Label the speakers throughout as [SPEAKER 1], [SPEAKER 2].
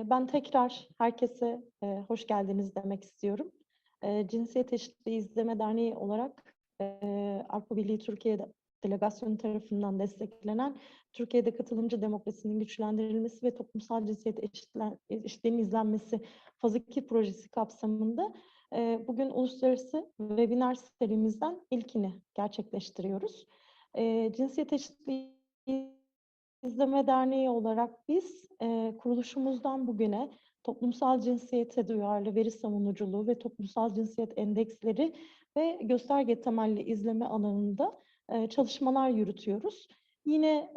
[SPEAKER 1] Ben tekrar herkese hoş geldiniz demek istiyorum. Cinsiyet Eşitliği İzleme Derneği olarak Avrupa Birliği Türkiye Delegasyonu tarafından desteklenen Türkiye'de katılımcı demokrasinin güçlendirilmesi ve toplumsal cinsiyet eşitliğinin izlenmesi faz 2 projesi kapsamında bugün uluslararası webinar serimizden ilkini gerçekleştiriyoruz. Cinsiyet Eşitliği İzleme Derneği olarak biz kuruluşumuzdan bugüne toplumsal cinsiyete duyarlı veri savunuculuğu ve toplumsal cinsiyet endeksleri ve gösterge temelli izleme alanında çalışmalar yürütüyoruz. Yine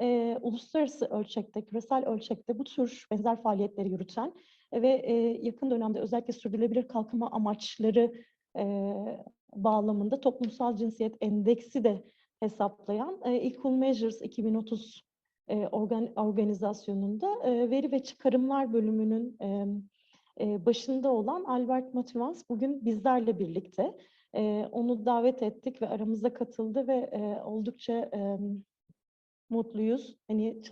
[SPEAKER 1] uluslararası ölçekte, küresel ölçekte bu tür benzer faaliyetleri yürüten ve yakın dönemde özellikle sürdürülebilir kalkınma amaçları bağlamında toplumsal cinsiyet endeksi de hesaplayan Equal Measures 2030 organizasyonunda veri ve çıkarımlar bölümünün başında olan Albert Motivans bugün bizlerle birlikte. Onu davet ettik ve aramıza katıldı ve oldukça mutluyuz. Hani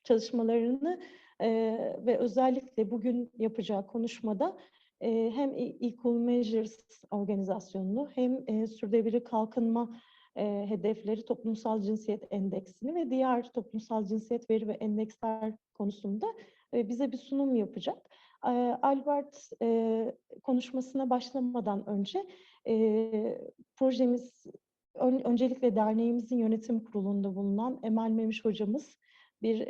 [SPEAKER 1] çalışmalarını ve özellikle bugün yapacağı konuşmada hem Equal Measures organizasyonunu hem sürdürülebilir kalkınma hedefleri toplumsal cinsiyet endeksini ve diğer toplumsal cinsiyet veri ve endeksler konusunda bize bir sunum yapacak. Albert konuşmasına başlamadan önce projemiz öncelikle derneğimizin yönetim kurulunda bulunan Emel Memiş hocamız bir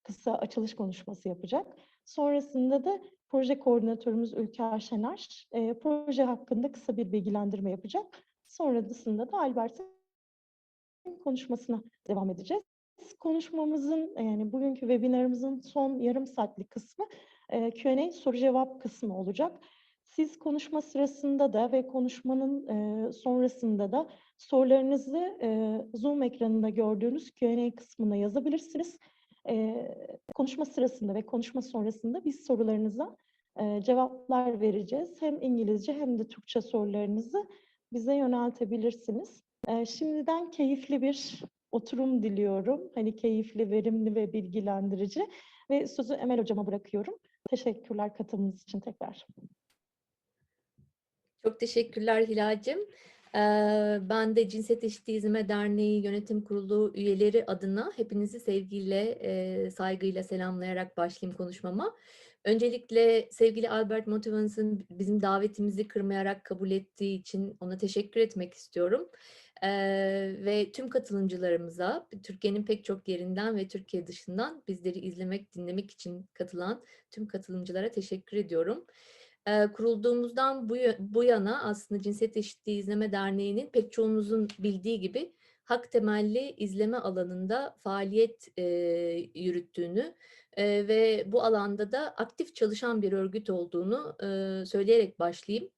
[SPEAKER 1] kısa açılış konuşması yapacak. Sonrasında da proje koordinatörümüz Ülker Şener proje hakkında kısa bir bilgilendirme yapacak. Sonrasında da Albert'in konuşmasına devam edeceğiz. Konuşmamızın yani bugünkü webinarımızın son yarım saatlik kısmı Q&A soru cevap kısmı olacak. Siz konuşma sırasında da ve konuşmanın sonrasında da sorularınızı Zoom ekranında gördüğünüz Q&A kısmına yazabilirsiniz. Konuşma sırasında ve konuşma sonrasında biz sorularınıza cevaplar vereceğiz. Hem İngilizce hem de Türkçe sorularınızı bize yöneltebilirsiniz. Şimdiden keyifli bir oturum diliyorum. Hani keyifli, verimli ve bilgilendirici. Ve sözü Emel Hocama bırakıyorum. Teşekkürler katılımınız için tekrar.
[SPEAKER 2] Çok teşekkürler Hilal'cim. Ben de Cinsiyet Eşitliği İzleme Derneği Yönetim Kurulu üyeleri adına hepinizi sevgiyle, saygıyla selamlayarak başlayayım konuşmama. Öncelikle sevgili Albert Motivans'ın bizim davetimizi kırmayarak kabul ettiği için ona teşekkür etmek istiyorum. Ve tüm katılımcılarımıza, Türkiye'nin pek çok yerinden ve Türkiye dışından bizleri izlemek, dinlemek için katılan tüm katılımcılara teşekkür ediyorum. Kurulduğumuzdan bu yana aslında Cinsiyet Eşitliği İzleme Derneği'nin pek çoğunuzun bildiği gibi hak temelli izleme alanında faaliyet yürüttüğünü ve bu alanda da aktif çalışan bir örgüt olduğunu söyleyerek başlayayım.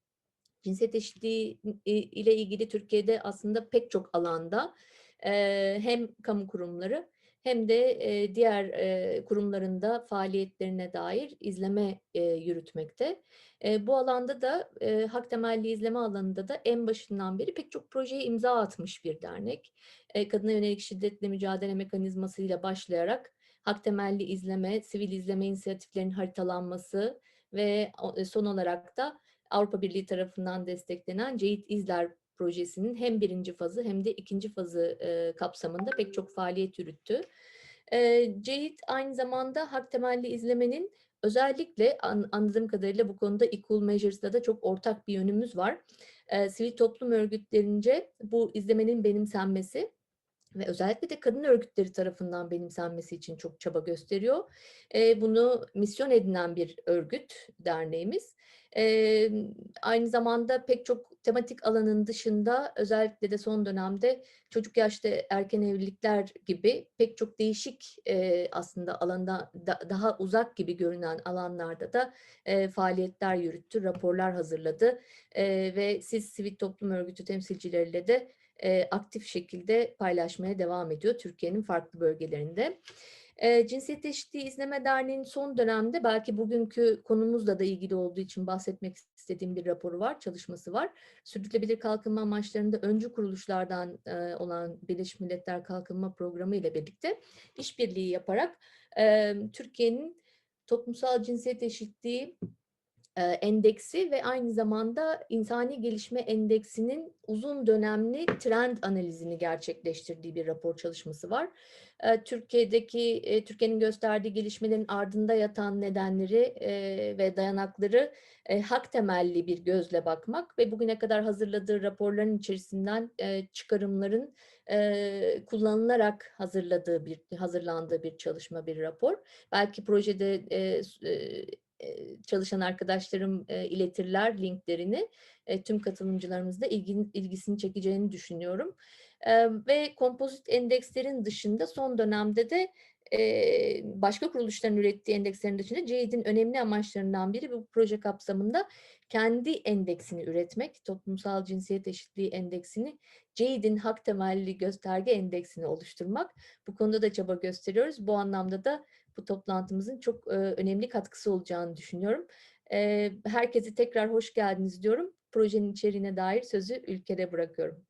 [SPEAKER 2] Cinsiyet eşitliği ile ilgili Türkiye'de aslında pek çok alanda hem kamu kurumları hem de diğer kurumlarında faaliyetlerine dair izleme yürütmekte. Bu alanda da hak temelli izleme alanında da en başından beri pek çok projeye imza atmış bir dernek. Kadına yönelik şiddetle mücadele mekanizmasıyla başlayarak hak temelli izleme, sivil izleme inisiyatiflerinin haritalanması ve son olarak da Avrupa Birliği tarafından desteklenen CEİDizler Projesi'nin hem birinci fazı hem de ikinci fazı kapsamında pek çok faaliyet yürüttü. CEİD aynı zamanda hak temelli izlemenin özellikle anladığım kadarıyla bu konuda Equal Measures'da da çok ortak bir yönümüz var. Sivil toplum örgütlerince bu izlemenin benimsenmesi ve özellikle de kadın örgütleri tarafından benimsenmesi için çok çaba gösteriyor. Bunu misyon edinen bir örgüt, derneğimiz. Aynı zamanda pek çok tematik alanın dışında özellikle de son dönemde çocuk yaşta erken evlilikler gibi pek çok değişik aslında alanda daha uzak gibi görünen alanlarda da faaliyetler yürüttü, raporlar hazırladı ve siz sivil toplum örgütü temsilcileriyle de aktif şekilde paylaşmaya devam ediyor Türkiye'nin farklı bölgelerinde. Cinsiyet Eşitliği İzleme Derneği'nin son dönemde belki bugünkü konumuzla da ilgili olduğu için bahsetmek istediğim bir raporu var, çalışması var. Sürdürülebilir kalkınma amaçlarında öncü kuruluşlardan olan Birleşmiş Milletler Kalkınma Programı ile birlikte işbirliği yaparak Türkiye'nin toplumsal cinsiyet eşitliği endeksi ve aynı zamanda insani gelişme endeksinin uzun dönemli trend analizini gerçekleştirdiği bir rapor çalışması var. Türkiye'nin gösterdiği gelişmelerin ardında yatan nedenleri ve dayanakları hak temelli bir gözle bakmak ve bugüne kadar hazırladığı raporların içerisinden çıkarımların kullanılarak hazırlandığı bir çalışma, bir rapor. Belki projede çalışan arkadaşlarım iletirler linklerini. Tüm katılımcılarımız da ilgisini çekeceğini düşünüyorum. Ve kompozit endekslerin dışında son dönemde de başka kuruluşların ürettiği endekslerin dışında CEİD'in önemli amaçlarından biri bu proje kapsamında kendi endeksini üretmek, toplumsal cinsiyet eşitliği endeksini, CEİD'in hak temelli gösterge endeksini oluşturmak. Bu konuda da çaba gösteriyoruz. Bu anlamda da bu toplantımızın çok önemli katkısı olacağını düşünüyorum. Herkese tekrar hoş geldiniz diyorum. Projenin içeriğine dair sözü Ülker'e bırakıyorum.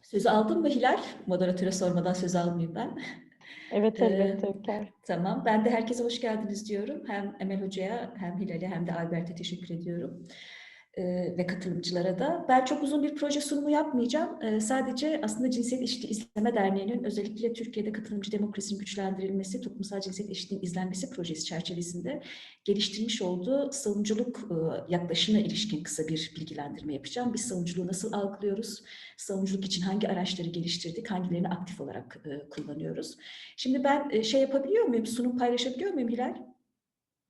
[SPEAKER 3] Sözü aldın mı Hilal? Moderatöre sormadan söz almayayım ben.
[SPEAKER 1] Evet, elbette Ülker.
[SPEAKER 3] Tamam. Ben de herkese hoş geldiniz diyorum. Hem Emel Hoca'ya hem Hilal'e hem de Albert'e teşekkür ediyorum. Ve katılımcılara da. Ben çok uzun bir proje sunumu yapmayacağım. Sadece aslında Cinsiyet Eşitliği İzleme Derneği'nin özellikle Türkiye'de katılımcı demokrasinin güçlendirilmesi, toplumsal cinsiyet eşitliğinin izlenmesi projesi çerçevesinde geliştirmiş olduğu savunuculuk yaklaşımına ilişkin kısa bir bilgilendirme yapacağım. Biz savunuculuğu nasıl algılıyoruz? Savunuculuk için hangi araçları geliştirdik? Hangilerini aktif olarak kullanıyoruz? Şimdi ben yapabiliyor muyum? Sunum paylaşabiliyor muyum Hilal?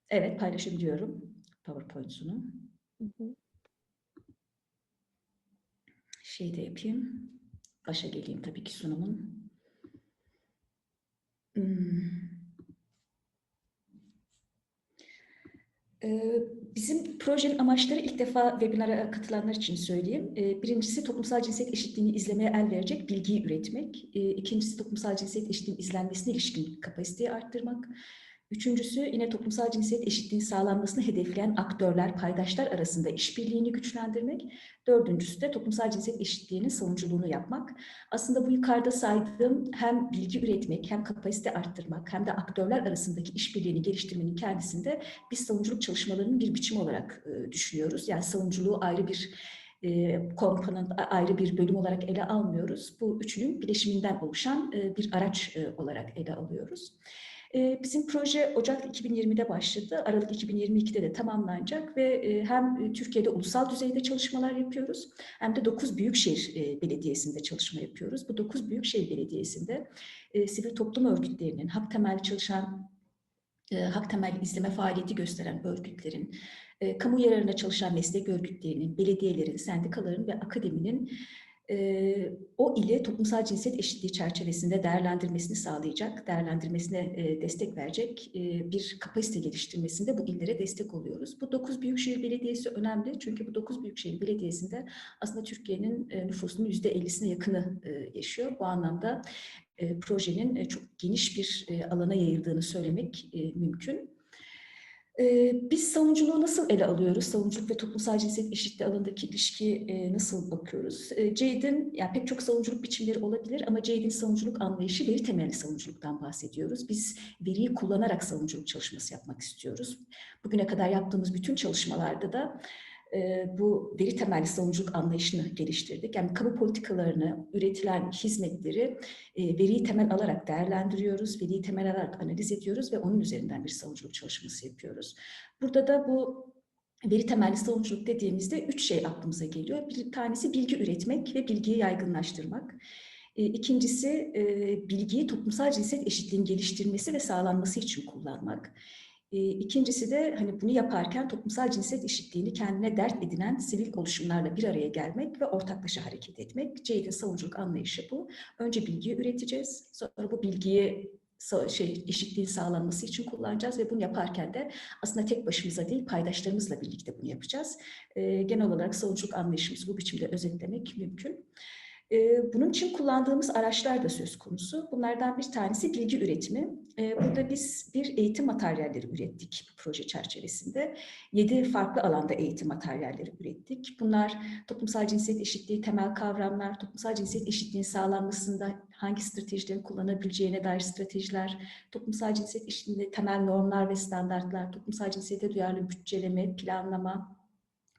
[SPEAKER 3] Evet, paylaşabiliyorum. PowerPoint sunum. De yapayım. Başa geleyim tabii ki sunumun. Bizim projenin amaçları ilk defa webinara katılanlar için söyleyeyim. Birincisi toplumsal cinsiyet eşitliğini izlemeye el verecek bilgiyi üretmek. İkincisi toplumsal cinsiyet eşitliğinin izlenmesine ilişkin kapasiteyi arttırmak. Üçüncüsü yine toplumsal cinsiyet eşitliğinin sağlanmasını hedefleyen aktörler, paydaşlar arasında işbirliğini güçlendirmek. Dördüncüsü de toplumsal cinsiyet eşitliğinin savunuculuğunu yapmak. Aslında bu yukarıda saydığım hem bilgi üretmek, hem kapasite arttırmak, hem de aktörler arasındaki işbirliğini geliştirmenin kendisinde biz savunuculuk çalışmalarının bir biçimi olarak düşünüyoruz. Yani savunuculuğu ayrı bir komponent, ayrı bir bölüm olarak ele almıyoruz. Bu üçünün bileşiminden oluşan bir araç olarak ele alıyoruz. Bizim proje Ocak 2020'de başladı. Aralık 2022'de de tamamlanacak ve hem Türkiye'de ulusal düzeyde çalışmalar yapıyoruz hem de 9 büyükşehir belediyesinde çalışma yapıyoruz. Bu 9 büyükşehir belediyesinde sivil toplum örgütlerinin, hak temelli çalışan, hak temelli izleme faaliyeti gösteren örgütlerin, kamu yararına çalışan meslek örgütlerinin, belediyelerin, sendikaların ve akademinin o ile toplumsal cinsiyet eşitliği çerçevesinde değerlendirmesini sağlayacak, değerlendirmesine destek verecek bir kapasite geliştirmesinde bu illere destek oluyoruz. Bu 9 büyükşehir belediyesi önemli çünkü bu 9 büyükşehir belediyesinde aslında Türkiye'nin nüfusunun %50'sine yakını yaşıyor. Bu anlamda projenin çok geniş bir alana yayıldığını söylemek mümkün. Biz savunuculuğu nasıl ele alıyoruz? Savunuculuk ve toplumsal cinsiyet eşitliği alanındaki ilişki nasıl bakıyoruz? CEİD'in, yani pek çok savunuculuk biçimleri olabilir ama CEİD'in savunuculuk anlayışı veri temelli savunuculuktan bahsediyoruz. Biz veriyi kullanarak savunuculuk çalışması yapmak istiyoruz. Bugüne kadar yaptığımız bütün çalışmalarda da bu veri temelli savunuculuk anlayışını geliştirdik. Yani kamu politikalarını, üretilen hizmetleri veriyi temel alarak değerlendiriyoruz, veriyi temel alarak analiz ediyoruz ve onun üzerinden bir savunuculuk çalışması yapıyoruz. Burada da bu veri temelli savunuculuk dediğimizde 3 şey aklımıza geliyor. Bir tanesi bilgi üretmek ve bilgiyi yaygınlaştırmak. İkincisi bilgiyi toplumsal cinsiyet eşitliğinin geliştirmesi ve sağlanması için kullanmak. İkincisi de hani bunu yaparken toplumsal cinsiyet eşitliğini kendine dert edinen sivil oluşumlarla bir araya gelmek ve ortaklaşa hareket etmek. CEİD'in savunuculuk anlayışı bu. Önce bilgiyi üreteceğiz, sonra bu bilgiyi eşitliğin sağlanması için kullanacağız ve bunu yaparken de aslında tek başımıza değil paydaşlarımızla birlikte bunu yapacağız. Genel olarak savunuculuk anlayışımızı bu biçimde özetlemek mümkün. Bunun için kullandığımız araçlar da söz konusu. Bunlardan bir tanesi bilgi üretimi. Burada biz bir eğitim materyalleri ürettik bu proje çerçevesinde. 7 farklı alanda eğitim materyalleri ürettik. Bunlar toplumsal cinsiyet eşitliği temel kavramlar, toplumsal cinsiyet eşitliğinin sağlanmasında hangi stratejileri kullanabileceğine dair stratejiler, toplumsal cinsiyet eşitliğinde temel normlar ve standartlar, toplumsal cinsiyete duyarlı bütçeleme, planlama,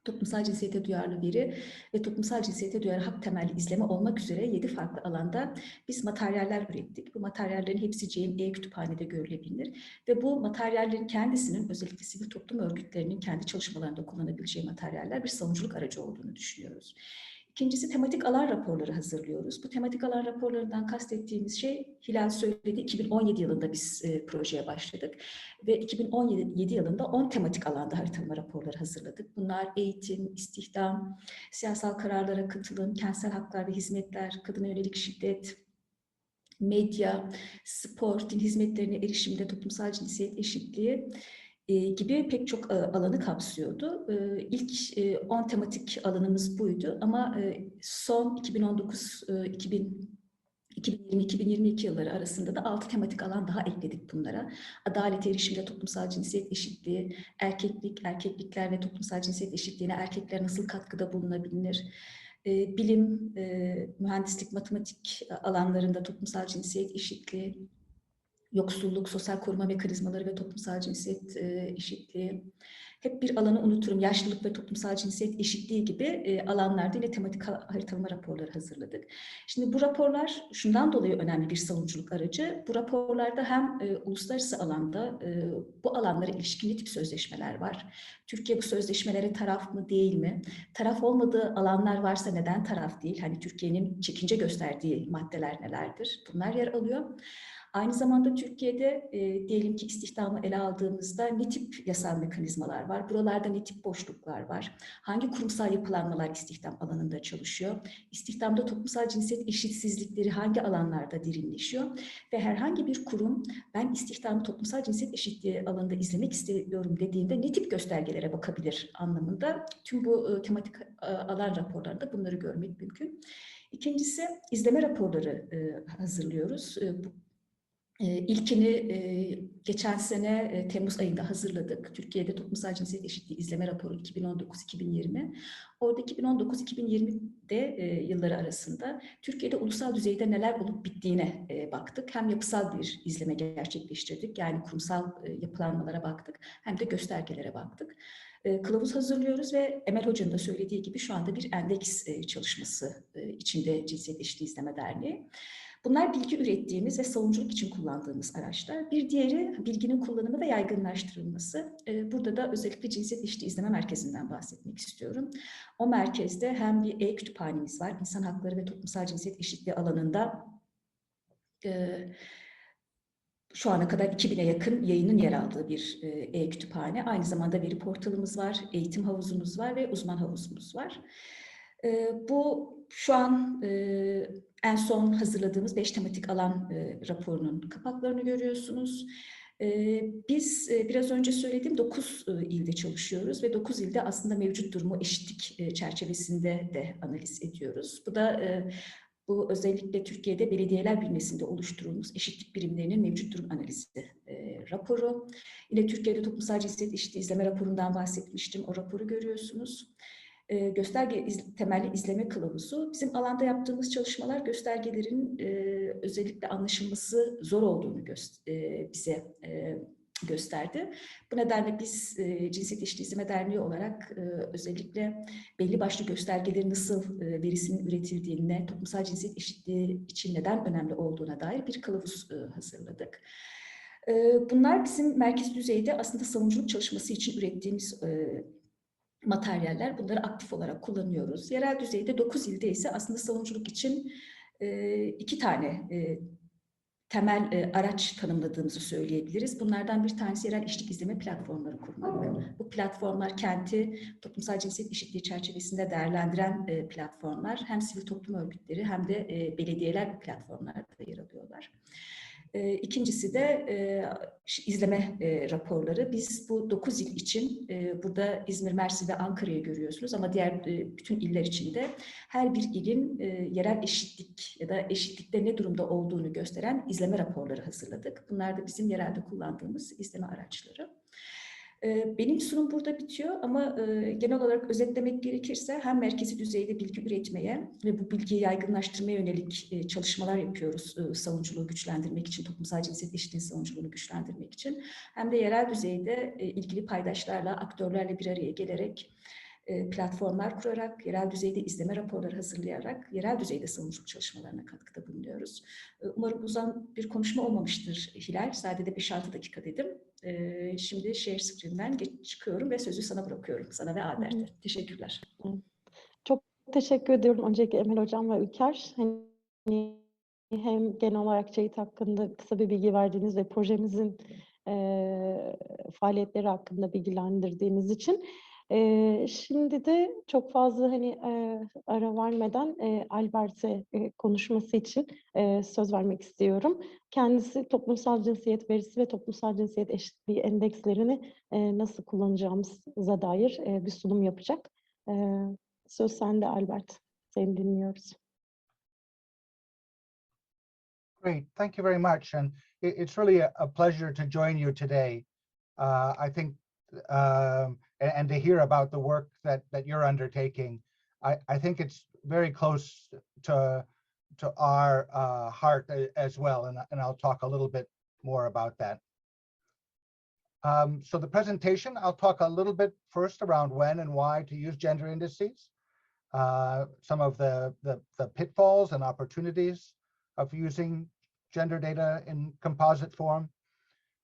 [SPEAKER 3] toplumsal cinsiyete duyarlı veri ve toplumsal cinsiyete duyarlı hak temelli izleme olmak üzere 7 farklı alanda biz materyaller ürettik. Bu materyallerin hepsi CEİD kütüphanede görülebilir ve bu materyallerin kendisinin özellikle sivil toplum örgütlerinin kendi çalışmalarında kullanabileceği materyaller bir savunuculuk aracı olduğunu düşünüyoruz. İkincisi tematik alan raporları hazırlıyoruz. Bu tematik alan raporlarından kastettiğimiz şey, Hilal söyledi, 2017 yılında biz projeye başladık. Ve 2017 yılında 10 tematik alanda haritalama raporları hazırladık. Bunlar eğitim, istihdam, siyasal kararlara katılım, kentsel haklar ve hizmetler, kadına yönelik şiddet, medya, spor, din hizmetlerine erişimde toplumsal cinsiyet eşitliği gibi pek çok alanı kapsıyordu. İlk 10 tematik alanımız buydu ama son 2020-2022 yılları arasında da 6 tematik alan daha ekledik bunlara. Adalet erişimde toplumsal cinsiyet eşitliği, erkeklik, erkeklikler ve toplumsal cinsiyet eşitliğine erkekler nasıl katkıda bulunabilir? Bilim, mühendislik, matematik alanlarında toplumsal cinsiyet eşitliği, yoksulluk, sosyal koruma mekanizmaları ve toplumsal cinsiyet eşitliği. Hep bir alanı unuturum, yaşlılık ve toplumsal cinsiyet eşitliği gibi alanlarda yine tematik haritalama raporları hazırladık. Şimdi bu raporlar şundan dolayı önemli bir savunuculuk aracı. Bu raporlarda hem uluslararası alanda bu alanlara ilişkin ne tip sözleşmeler var? Türkiye bu sözleşmelere taraf mı değil mi? Taraf olmadığı alanlar varsa neden taraf değil? Hani Türkiye'nin çekince gösterdiği maddeler nelerdir? Bunlar yer alıyor. Aynı zamanda Türkiye'de diyelim ki istihdamı ele aldığımızda ne tip yasal mekanizmalar var? Buralarda ne tip boşluklar var? Hangi kurumsal yapılanmalar istihdam alanında çalışıyor? İstihdamda toplumsal cinsiyet eşitsizlikleri hangi alanlarda derinleşiyor? Ve herhangi bir kurum ben istihdamı toplumsal cinsiyet eşitliği alanında izlemek istiyorum dediğinde ne tip göstergelere bakabilir anlamında tüm bu tematik alan raporlarında bunları görmek mümkün. İkincisi izleme raporları hazırlıyoruz. İlkini geçen sene Temmuz ayında hazırladık. Türkiye'de Toplumsal Cinsiyet Eşitliği İzleme Raporu 2019-2020. Orada 2019-2020'de yılları arasında Türkiye'de ulusal düzeyde neler olup bittiğine baktık. Hem yapısal bir izleme gerçekleştirdik, yani kurumsal yapılanmalara baktık, hem de göstergelere baktık. Kılavuz hazırlıyoruz ve Emel Hoca'nın da söylediği gibi şu anda bir endeks çalışması içinde Cinsiyet Eşitliği İzleme Derneği. Bunlar bilgi ürettiğimiz ve savunuculuk için kullandığımız araçlar. Bir diğeri bilginin kullanımı ve yaygınlaştırılması. Burada da özellikle Cinsiyet Eşitliği İzleme Merkezi'nden bahsetmek istiyorum. O merkezde hem bir e-kütüphanemiz var, insan hakları ve toplumsal cinsiyet eşitliği alanında şu ana kadar 2000'e yakın yayının yer aldığı bir e-kütüphane. Aynı zamanda veri portalımız var, eğitim havuzumuz var ve uzman havuzumuz var. Bu şu an en son hazırladığımız 5 tematik alan raporunun kapaklarını görüyorsunuz. Biz biraz önce söylediğim 9 ilde çalışıyoruz ve 9 ilde aslında mevcut durumu eşitlik çerçevesinde de analiz ediyoruz. Bu özellikle Türkiye'de belediyeler bünyesinde oluşturulmuş eşitlik birimlerinin mevcut durum analizi raporu. Yine Türkiye'de Toplumsal Cinsiyet Eşitliği İzleme raporundan bahsetmiştim. O raporu görüyorsunuz. Gösterge temelli izleme kılavuzu. Bizim alanda yaptığımız çalışmalar göstergelerin özellikle anlaşılması zor olduğunu bize gösterdi. Bu nedenle biz Cinsiyet Eşitliği İzleme Derneği olarak özellikle belli başlı göstergelerin nasıl verisinin üretildiğine, toplumsal cinsiyet eşitliği için neden önemli olduğuna dair bir kılavuz hazırladık. Bunlar bizim merkez düzeyde aslında savunuculuk çalışması için ürettiğimiz materyaller. Bunları aktif olarak kullanıyoruz. Yerel düzeyde 9 ilde ise aslında savunuculuk için 2 tane temel araç tanımladığımızı söyleyebiliriz. Bunlardan bir tanesi yerel eşitlik izleme platformları kurmak. Bu platformlar kenti toplumsal cinsiyet eşitliği çerçevesinde değerlendiren platformlar. Hem sivil toplum örgütleri hem de belediyeler bu platformlarda yer alıyorlar. İkincisi de izleme raporları. Biz bu 9 il için burada İzmir, Mersin ve Ankara'yı görüyorsunuz ama diğer bütün iller için de her bir ilin yerel eşitlik ya da eşitlikte ne durumda olduğunu gösteren izleme raporları hazırladık. Bunlar da bizim yerelde kullandığımız izleme araçları. Benim sunum burada bitiyor ama genel olarak özetlemek gerekirse hem merkezi düzeyde bilgi üretmeye ve bu bilgiyi yaygınlaştırmaya yönelik çalışmalar yapıyoruz savunuculuğu güçlendirmek için, toplumsal cinsiyet eşitliği savunuculuğunu güçlendirmek için, hem de yerel düzeyde ilgili paydaşlarla, aktörlerle bir araya gelerek platformlar kurarak, yerel düzeyde izleme raporları hazırlayarak, yerel düzeyde savunuculuk çalışmalarına katkıda bulunuyoruz. Umarım uzun bir konuşma olmamıştır Hilal. Sadece 5-6 dakika dedim. Şimdi share screen'den çıkıyorum ve sözü sana bırakıyorum. Sana ve Albert'e. Teşekkürler.
[SPEAKER 1] Çok teşekkür ediyorum öncelikle Emel Hocam ve Ülker. Hem genel olarak CEİD hakkında kısa bir bilgi verdiğiniz ve projemizin faaliyetleri hakkında bilgilendirdiğiniz için. Şimdi de çok fazla ara vermeden Albert'e konuşması için söz vermek istiyorum. Kendisi toplumsal cinsiyet verisi ve toplumsal cinsiyet eşitliği endekslerini nasıl kullanacağımıza dair bir sunum yapacak. Söz sende Albert. Seni dinliyoruz.
[SPEAKER 4] Great, thank you very much. And it's really a pleasure to join you today. I think, and to hear about the work that you're undertaking. I think it's very close to our heart as well, and I'll talk a little bit more about that. So the presentation, I'll talk a little bit first around when and why to use gender indices, some of the pitfalls and opportunities of using gender data in composite form.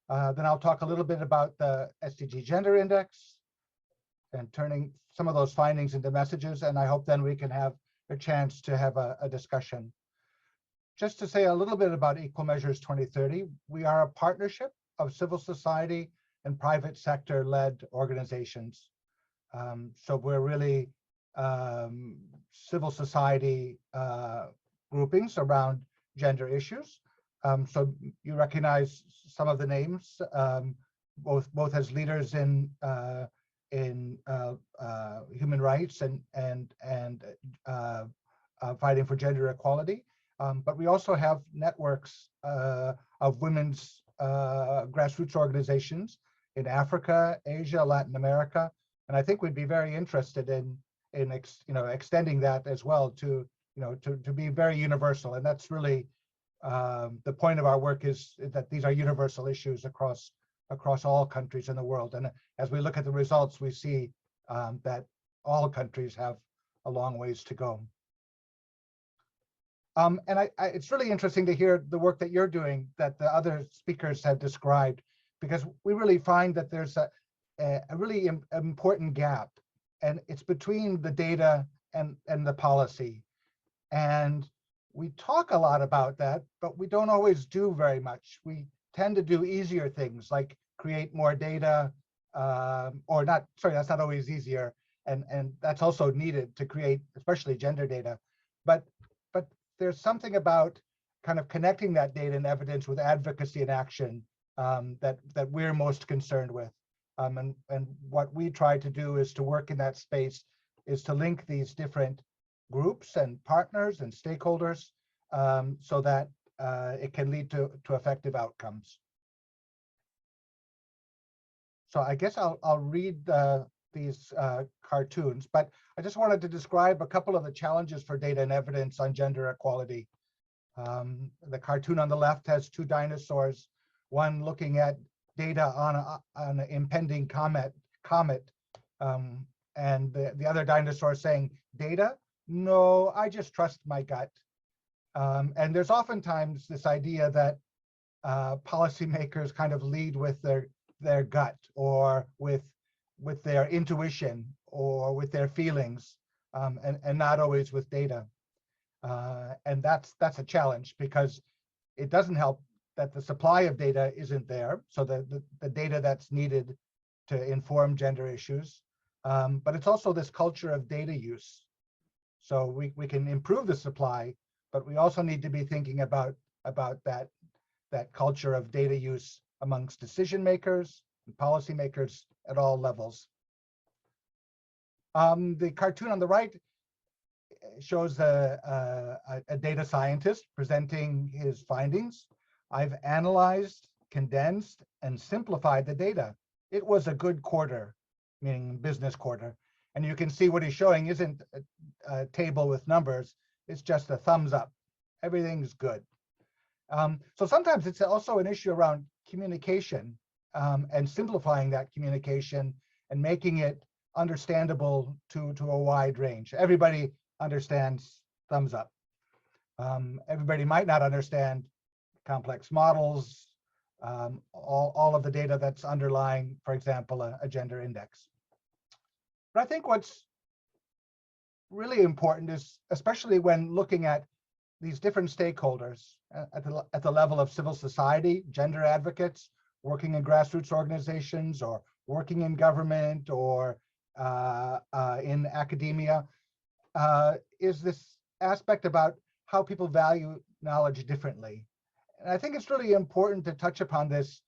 [SPEAKER 4] Then I'll talk a little bit about the Sdg Gender Index and turning some of those findings into messages, and I hope then we can have a chance to have a discussion. Just to say a little bit about Equal Measures 2030, we are a partnership of civil society and private sector-led organizations. So we're really civil society groupings around gender issues. So you recognize some of the names, both as leaders in human rights and fighting for gender equality. But we also have networks of women's grassroots organizations in Africa, Asia, Latin America, and I think we'd be very interested in extending that as well to be very universal. And that's really the point of our work, is that these are universal issues across all countries in the world. And as we look at the results, we see that all countries have a long ways to go. And it's really interesting to hear the work that you're doing, that the other speakers have described, because we really find that there's a really important gap, and it's between the data and the policy. And we talk a lot about that, but we don't always do very much. We tend to do easier things like create more data, or not, sorry, that's not always easier. And that's also needed to create, especially gender data. But there's something about kind of connecting that data and evidence with advocacy and action that we're most concerned with. And what we try to do is to work in that space, is to link these different groups and partners and stakeholders so that it can lead to effective outcomes. So I guess I'll read these cartoons, but I just wanted to describe a couple of the challenges for data and evidence on gender equality. The cartoon on the left has two dinosaurs, one looking at data on an impending comet, and the other dinosaur saying, data? No, I just trust my gut. And there's oftentimes this idea that policymakers kind of lead with their gut, or with their intuition, or with their feelings, and not always with data. And that's a challenge, because it doesn't help that the supply of data isn't there, so the data that's needed to inform gender issues. But it's also this culture of data use. So we can improve the supply, but we also need to be thinking about that that culture of data use amongst decision makers and policymakers at all levels. The cartoon on the right shows a data scientist presenting his findings. I've analyzed, condensed, and simplified the data. It was a good quarter, meaning business quarter. And you can see what he's showing isn't a table with numbers, it's just a thumbs up. Everything's good. So sometimes it's also an issue around communication and simplifying that communication and making it understandable to a wide range. Everybody understands thumbs up. Everybody might not understand complex models, all of the data that's underlying, for example, a gender index. But I think what's really important is, especially when looking at these different stakeholders at the level of civil society, gender advocates, working in grassroots organizations, or working in government, or in academia, is this aspect about how people value knowledge differently. And I think it's really important to touch upon this,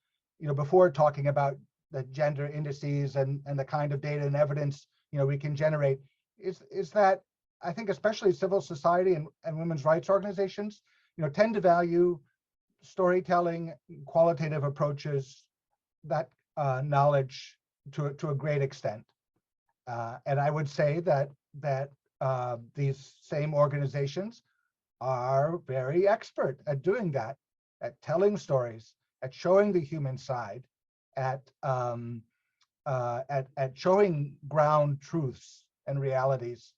[SPEAKER 4] before talking about the gender indices and the kind of data and evidence, we can generate, is that I think especially civil society and women's rights organizations, tend to value storytelling, qualitative approaches, that knowledge to a great extent. And I would say that these same organizations are very expert at doing that, at telling stories, at showing the human side, at showing ground truths and realities.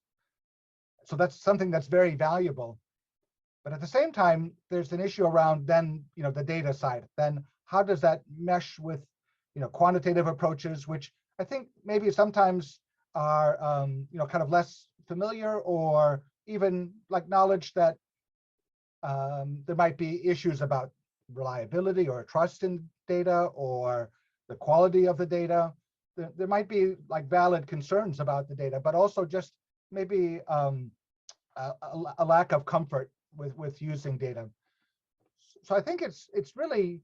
[SPEAKER 4] So that's something that's very valuable. But at the same time, there's an issue around then, the data side. Then how does that mesh with, quantitative approaches, which I think maybe sometimes are, kind of less familiar, or even like knowledge that there might be issues about reliability or trust in data or the quality of the data. There might be like valid concerns about the data, but also just maybe a lack of comfort with using data. So I think it's really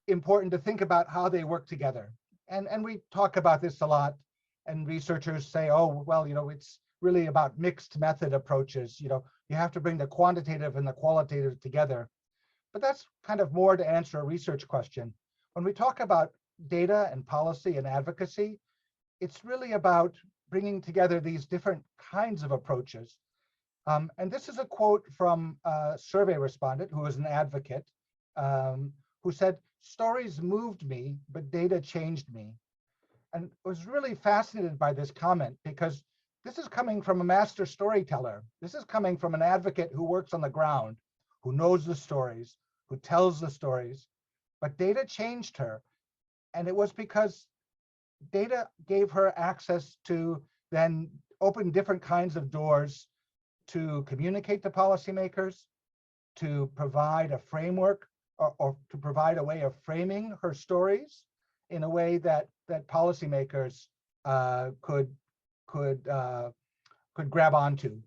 [SPEAKER 4] important to think about how they work together. And we talk about this a lot, and researchers say, oh, well, it's really about mixed method approaches. You have to bring the quantitative and the qualitative together. But that's kind of more to answer a research question. When we talk about data and policy and advocacy, it's really about bringing together these different kinds of approaches. And this is a quote from a survey respondent who is an advocate, who said, "Stories moved me, but data changed me." And I was really fascinated by this comment, because this is coming from a master storyteller. This is coming from an advocate who works on the ground, who knows the stories, who tells the stories. But data changed her. And it was because data gave her access to then open different kinds of doors to communicate to policymakers, to provide a framework, or to provide a way of framing her stories in a way that policymakers could grab onto.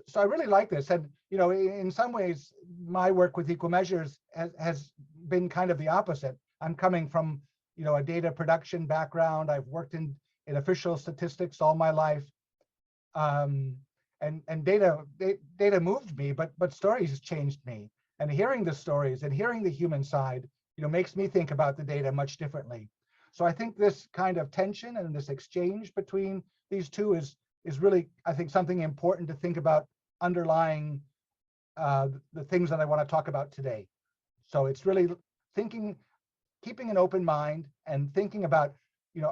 [SPEAKER 4] So I really like this. And in some ways, my work with Equal Measures has been kind of the opposite. I'm coming from a data production background. I've worked in official statistics all my life. And data moved me, but stories changed me. And hearing the stories and hearing the human side, makes me think about the data much differently. So I think this kind of tension and this exchange between these two is really, I think, something important to think about underlying the things that I want to talk about today. So it's really keeping an open mind and thinking about,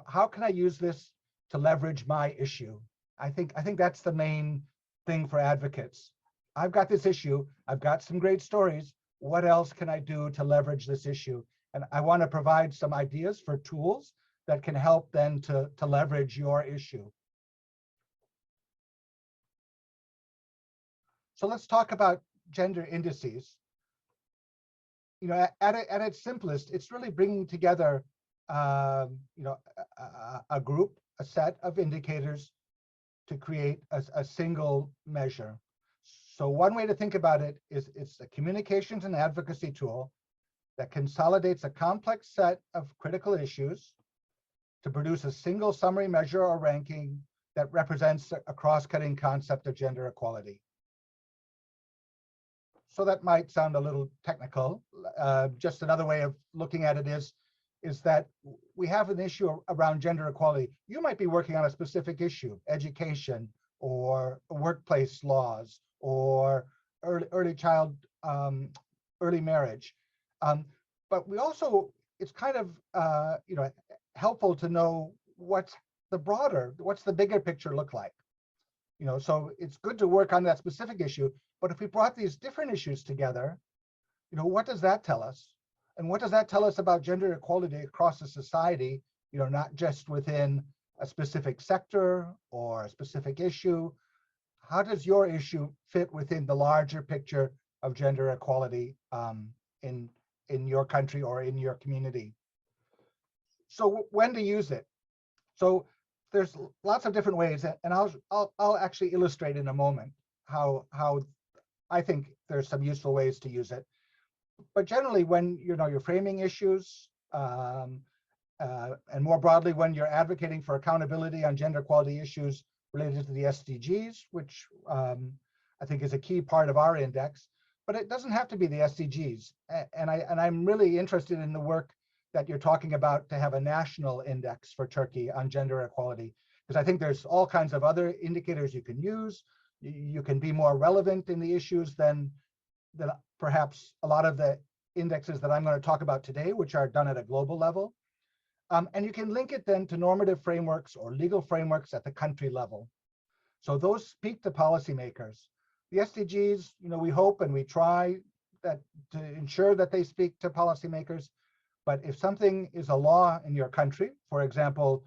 [SPEAKER 4] how can I use this to leverage my issue? I think that's the main thing for advocates. I've got this issue. I've got some great stories. What else can I do to leverage this issue? And I want to provide some ideas for tools that can help then to leverage your issue. So let's talk about gender indices. At its simplest, it's really bringing together, a group, a set of indicators to create a single measure. So one way to think about it is it's a communications and advocacy tool that consolidates a complex set of critical issues to produce a single summary measure or ranking that represents a cross-cutting concept of gender equality. So that might sound a little technical. Just another way of looking at it is that we have an issue around gender equality. You might be working on a specific issue, education or workplace laws or early marriage. But we also, it's kind of helpful to know what's the bigger picture look like. So it's good to work on that specific issue, but if we brought these different issues together, what does that tell us? And what does that tell us about gender equality across the society, not just within a specific sector or a specific issue? How does your issue fit within the larger picture of gender equality in your country or in your community? So when to use it? So there's lots of different ways, and I'll actually illustrate in a moment how I think there's some useful ways to use it. But generally, when you're framing issues, and more broadly, when you're advocating for accountability on gender equality issues related to the SDGs, which I think is a key part of our index, but it doesn't have to be the SDGs. And I'm really interested in the work that you're talking about to have a national index for Turkey on gender equality, because I think there's all kinds of other indicators you can use. You can be more relevant in the issues than perhaps a lot of the indexes that I'm going to talk about today, which are done at a global level. And you can link it then to normative frameworks or legal frameworks at the country level. So those speak to policymakers. The SDGs, we hope and we try that to ensure that they speak to policymakers. But if something is a law in your country, for example,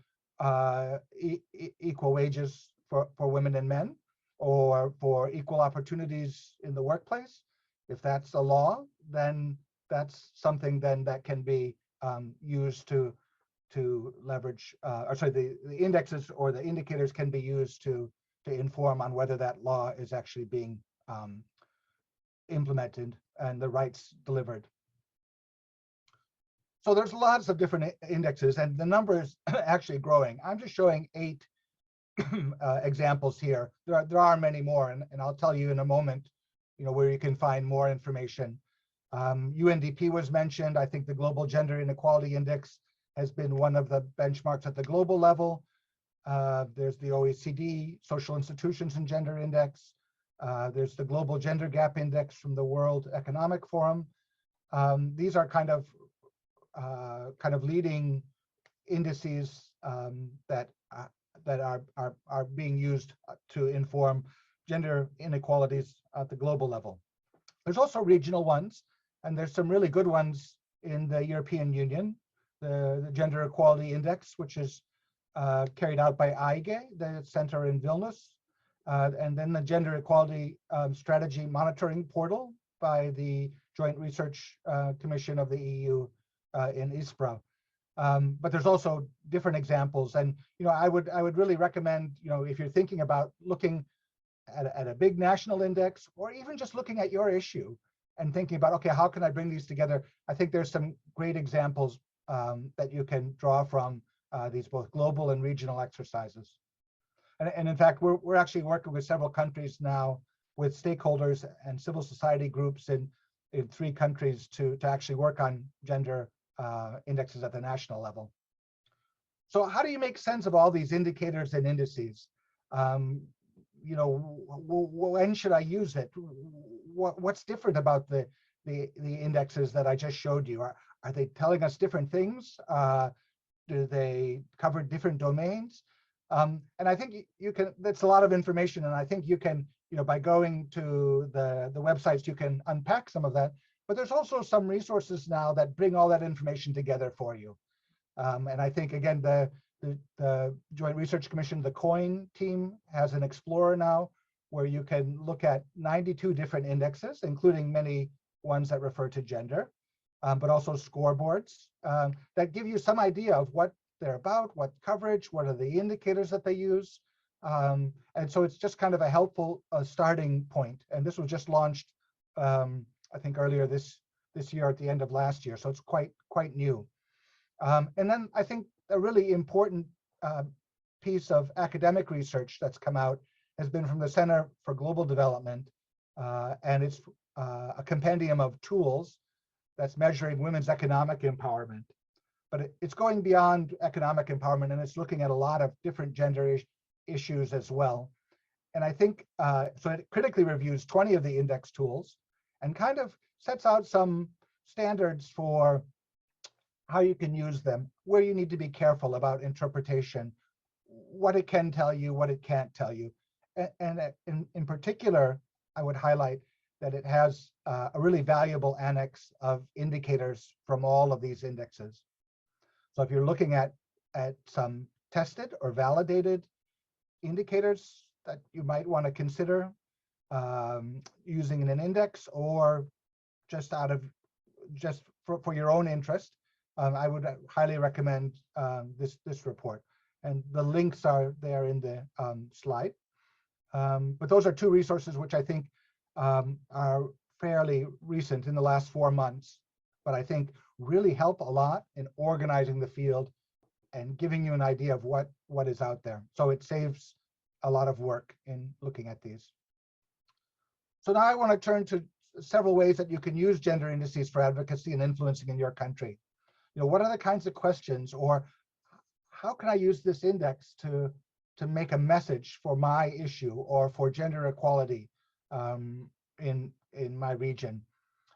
[SPEAKER 4] equal wages for women and men, or for equal opportunities in the workplace, if that's a law, then that's something then that can be used to leverage, the indexes or the indicators can be used to inform on whether that law is actually being implemented and the rights delivered. So there's lots of different indexes, and the number is actually growing. I'm just showing 8 examples here. There are many more, and I'll tell you in a moment, where you can find more information. UNDP was mentioned. I think the Global Gender Inequality Index has been one of the benchmarks at the global level. There's the OECD Social Institutions and Gender Index. There's the Global Gender Gap Index from the World Economic Forum. These are kind of leading indices that are being used to inform gender inequalities at the global level. There's also regional ones, and there's some really good ones in the European Union. The Gender Equality Index, which is carried out by IGE, the center in Vilnius, and then the Gender Equality Strategy Monitoring Portal by the Joint Research Commission of the EU in ISPRA. But there's also different examples, and I would really recommend, if you're thinking about looking at a big national index, or even just looking at your issue and thinking about, okay, how can I bring these together? I think there's some great examples that you can draw from these both global and regional exercises. And in fact, we're actually working with several countries now, with stakeholders and civil society groups in 3 countries to actually work on gender indexes at the national level. So how do you make sense of all these indicators and indices? When should I use it? What's different about the indexes that I just showed you? Are they telling us different things? Do they cover different domains? And I think you can, that's a lot of information, and I think you can, by going to the websites, you can unpack some of that. But there's also some resources now that bring all that information together for you. And I think, again, the Joint Research Commission, the COIN team, has an Explorer now where you can look at 92 different indexes, including many ones that refer to gender, but also scoreboards that give you some idea of what they're about, what coverage, what are the indicators that they use, And so it's just kind of a helpful starting point. And this was just launched, I think, earlier this year at the end of last year. So it's quite new. And then I think a really important piece of academic research that's come out has been from the Center for Global Development. And it's a compendium of tools that's measuring women's economic empowerment. But it's going beyond economic empowerment, and it's looking at a lot of different gender issues as well. And I think, so it critically reviews 20 of the index tools and kind of sets out some standards for how you can use them, where you need to be careful about interpretation, what it can tell you, what it can't tell you. And in particular, I would highlight that it has a really valuable annex of indicators from all of these indexes. So if you're looking at some tested or validated indicators that you might want to consider using in an index, or just for your own interest, I would highly recommend this report. And the links are there in the slide. But those are two resources which I think are fairly recent, in the last 4 months, but I think really help a lot in organizing the field and giving you an idea of what is out there. So it saves a lot of work in looking at these. So now I want to turn to several ways that you can use gender indices for advocacy and influencing in your country. What are the kinds of questions, or how can I use this index to make a message for my issue or for gender equality in my region?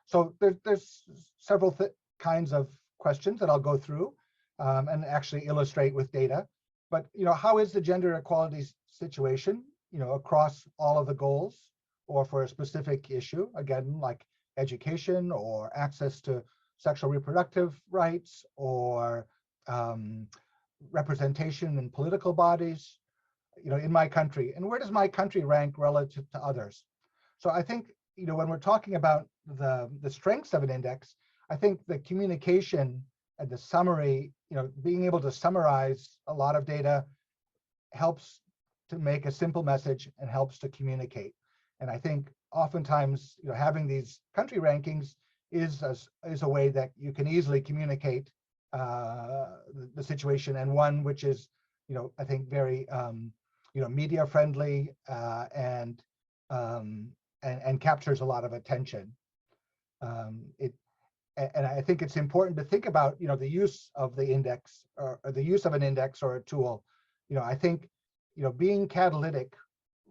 [SPEAKER 4] So there's several kinds of questions that I'll go through and actually illustrate with data. But how is the gender equality situation across all of the goals, or for a specific issue, again, like education or access to sexual reproductive rights, or representation in political bodies, in my country, and where does my country rank relative to others? So I think, when we're talking about the strengths of an index, I think the communication and the summary, being able to summarize a lot of data helps to make a simple message and helps to communicate. And I think oftentimes, having these country rankings is a way that you can easily communicate the situation, and one which is, I think very, media friendly and captures a lot of attention. And I think it's important to think about, the use of the index, or the use of an index or a tool. I think, being catalytic,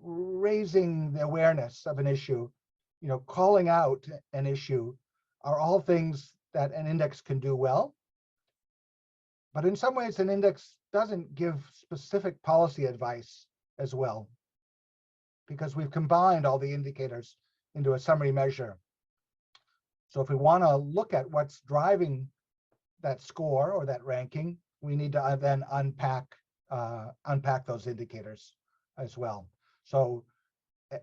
[SPEAKER 4] raising the awareness of an issue, calling out an issue, are all things that an index can do well. But in some ways, an index doesn't give specific policy advice as well, because we've combined all the indicators into a summary measure. So if we want to look at what's driving that score or that ranking, we need to then unpack those indicators as well. So,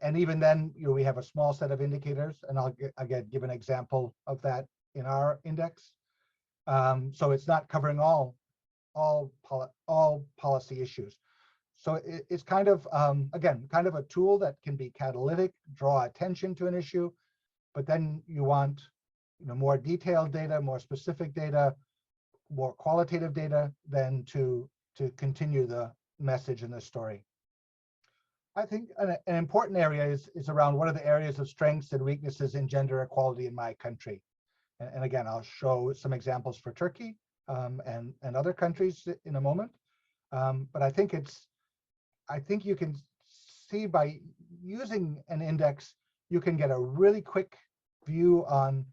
[SPEAKER 4] and even then, we have a small set of indicators, and I'll again give an example of that in our index. So it's not covering all policy issues. So it's kind of, again, kind of a tool that can be catalytic, draw attention to an issue, but then you want, more detailed data, more specific data, more qualitative data, than to continue the message and the story. I think an important area is around what are the areas of strengths and weaknesses in gender equality in my country. And again, I'll show some examples for Turkey and other countries in a moment. But I think you can see, by using an index, you can get a really quick view on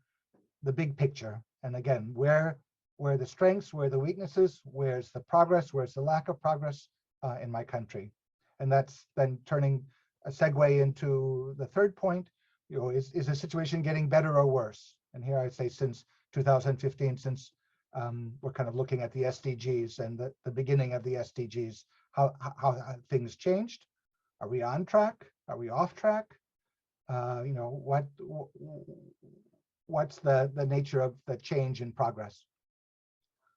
[SPEAKER 4] the big picture. And again, where the strengths, where the weaknesses, where's the progress, where's the lack of progress in my country. And that's then turning a segue into the third point, is the situation getting better or worse? And here I'd say since 2015, since we're kind of looking at the SDGs and the beginning of the SDGs, how things changed. Are we on track? Are we off track? What's the nature of the change in progress?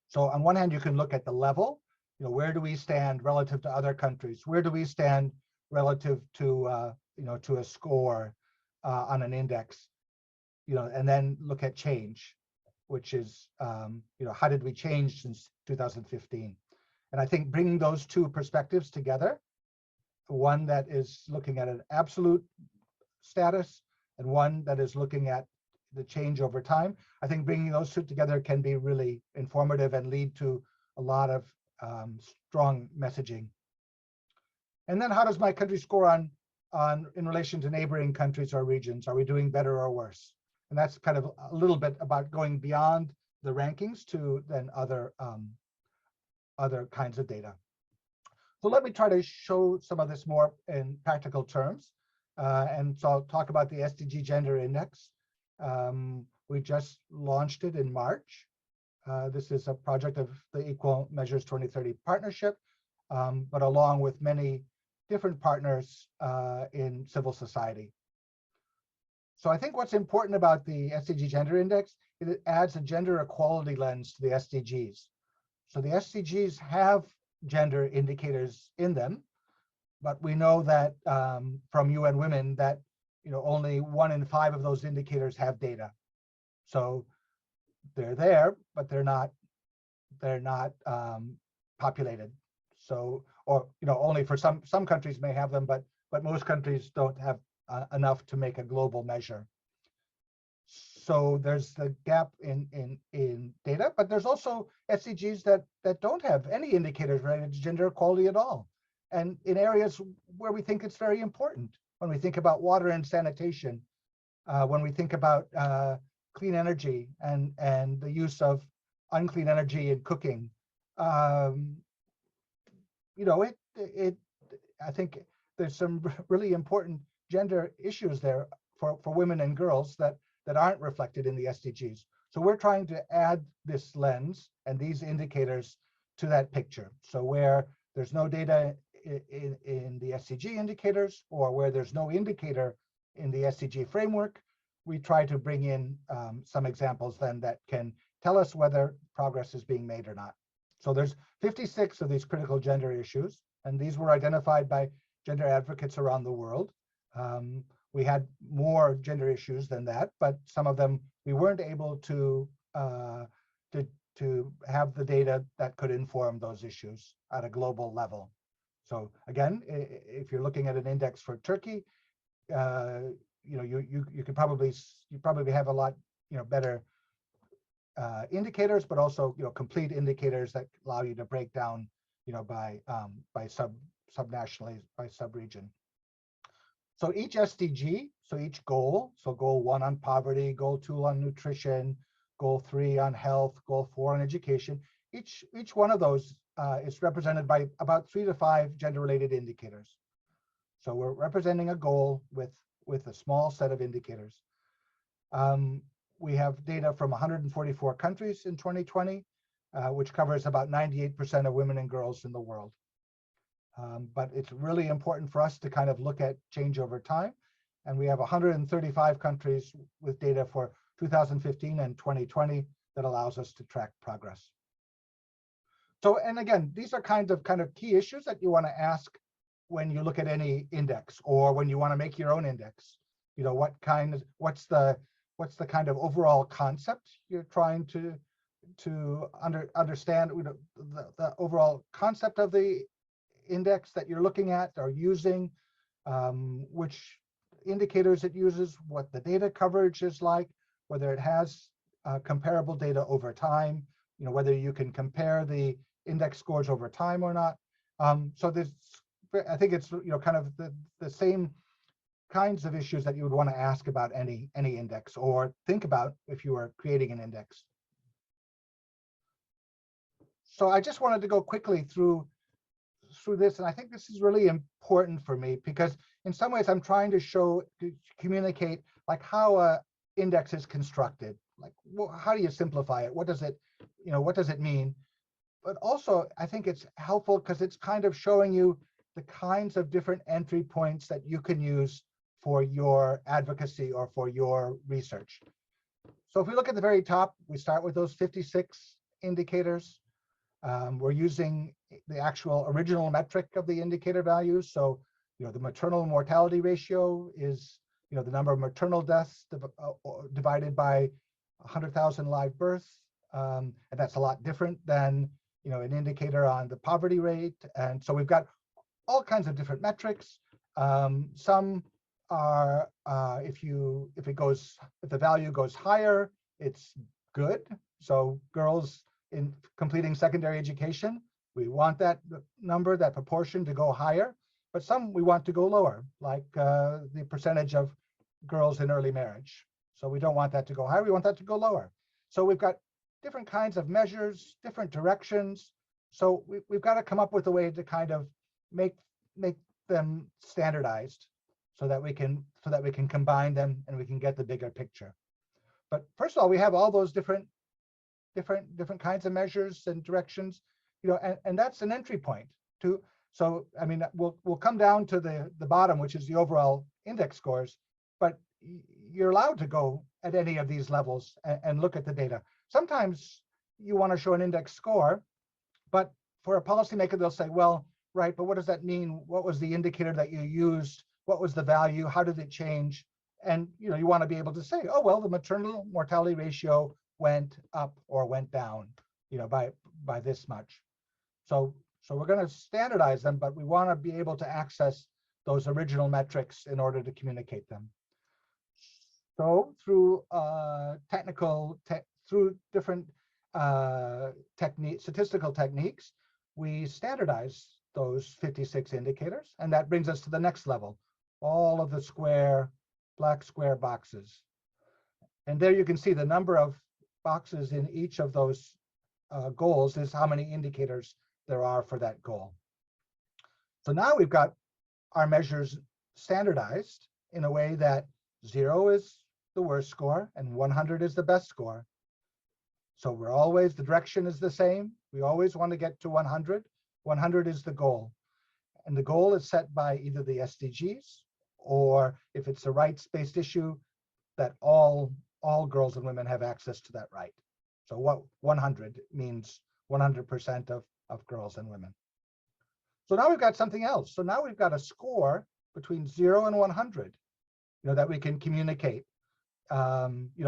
[SPEAKER 4] So on one hand, you can look at the level. where do we stand relative to other countries? Where do we stand relative to, to a score on an index? And then look at change, which is, how did we change since 2015? And I think bringing those two perspectives together, one that is looking at an absolute status and one that is looking at the change over time, I think bringing those two together can be really informative and lead to a lot of strong messaging. And then how does my country score on in relation to neighboring countries or regions? Are we doing better or worse? And that's kind of a little bit about going beyond the rankings to then other kinds of data. So let me try to show some of this more in practical terms. And so I'll talk about the Sdg Gender Index. We just launched it in March. This is a project of the Equal Measures 2030 Partnership, but along with many different partners in civil society. So I think what's important about the Sdg Gender Index is it adds a gender equality lens to the SDGs. So the SDGs have gender indicators in them, but we know that from UN Women that only 1 in 5 of those indicators have data. So they're there, but they're not populated. So, or only for some countries may have them, but most countries don't have enough to make a global measure. So there's the gap in data, but there's also SDGs that don't have any indicators related to gender equality at all, and in areas where we think it's very important. When we think about water and sanitation, when we think about clean energy and the use of unclean energy in cooking, I think there's some really important gender issues there for women and girls that aren't reflected in the SDGs. So we're trying to add this lens and these indicators to that picture. So where there's no data in the SDG indicators, or where there's no indicator in the SDG framework, we try to bring in some examples then that can tell us whether progress is being made or not. So there's 56 of these critical gender issues, and these were identified by gender advocates around the world. We had more gender issues than that, but some of them we weren't able to have the data that could inform those issues at a global level. So again, if you're looking at an index for Turkey, you could probably have a lot better indicators, but also complete indicators that allow you to break down by subnationally, by sub-region. So each SDG, so each goal, so goal 1 on poverty, goal 2 on nutrition, goal 3 on health, goal 4 on education, each one of those is represented by about 3 to 5 gender-related indicators. So we're representing a goal with a small set of indicators. We have data from 144 countries in 2020, which covers about 98% of women and girls in the world. But it's really important for us to kind of look at change over time. And we have 135 countries with data for 2015 and 2020 that allows us to track progress. So, and again, these are kind of key issues that you want to ask when you look at any index, or when you want to make your own index. What's the kind of overall concept you're trying to understand, the overall concept of the index that you're looking at or using, which indicators it uses, what the data coverage is like, whether it has comparable data over time, whether you can compare the index scores over time or not. So I think it's kind of the same kinds of issues that you would want to ask about any index, or think about if you were creating an index. So I just wanted to go quickly through this, and I think this is really important for me, because in some ways I'm trying to communicate like how a index is constructed. Like, how do you simplify it? What does it mean? But also I think it's helpful because it's kind of showing you the kinds of different entry points that you can use for your advocacy or for your research. So if we look at the very top, we start with those 56 indicators. We're using the actual original metric of the indicator values. So, the maternal mortality ratio is, the number of maternal deaths divided by 100,000 live births. And that's a lot different than, an indicator on the poverty rate. And so we've got all kinds of different metrics. Some are, if the value goes higher, it's good. So girls in completing secondary education, we want that number, that proportion to go higher, but some we want to go lower, like the percentage of girls in early marriage. So we don't want that to go higher, we want that to go lower. So we've got different kinds of measures, different directions. So we've got to come up with a way to kind of make them standardized so that we can combine them and we can get the bigger picture. But first of all, we have all those different kinds of measures and directions, and that's an entry point to. So I mean, we'll come down to the bottom, which is the overall index scores, but you're allowed to go at any of these levels and look at the data. Sometimes you want to show an index score, but for a policymaker, they'll say, well, right, but what does that mean? What was the indicator that you used? What was the value? How did it change? And you want to be able to say, oh, well, the maternal mortality ratio went up or went down, by this much. So we're going to standardize them, but we want to be able to access those original metrics in order to communicate them. So through through different statistical techniques, we standardize those 56 indicators, and that brings us to the next level, all of the black square boxes. And there you can see the number of boxes in each of those goals is how many indicators there are for that goal. So now we've got our measures standardized in a way that 0 is the worst score and 100 is the best score. So the direction is the same. We always want to get to 100. 100 is the goal. And the goal is set by either the SDGs, or if it's a rights-based issue, that all girls and women have access to that right. So what 100 means 100% of girls and women. So now we've got something else. So now we've got a score between 0 and 100, that we can communicate.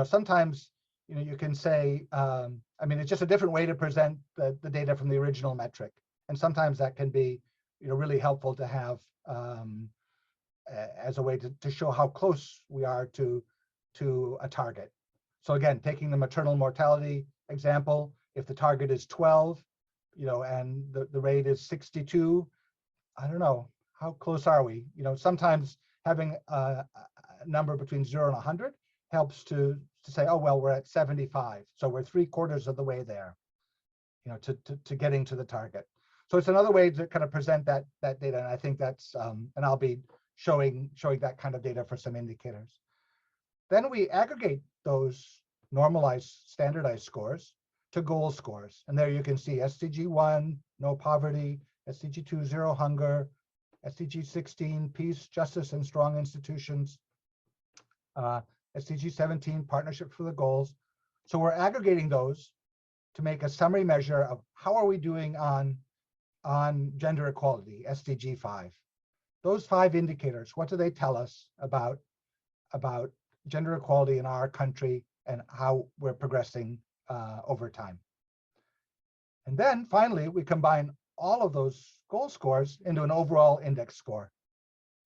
[SPEAKER 4] Sometimes, you can say, it's just a different way to present the data from the original metric. And sometimes that can be, really helpful to have as a way to show how close we are to a target. So again, taking the maternal mortality example, if the target is 12, and the rate is 62, I don't know, how close are we? Sometimes having a number between 0 and 100 helps to say, oh, well, we're at 75. So we're 3/4 of the way there, to getting to the target. So it's another way to kind of present that data. And I think that's, and I'll be showing that kind of data for some indicators. Then we aggregate those normalized standardized scores to goal scores. And there you can see SDG 1, no poverty, SDG 2, zero hunger, SDG 16, peace, justice, and strong institutions, SDG 17, partnership for the goals. So we're aggregating those to make a summary measure of how are we doing on gender equality, SDG 5. Those 5 indicators, what do they tell us about gender equality in our country and how we're progressing over time? And then finally, we combine all of those goal scores into an overall index score.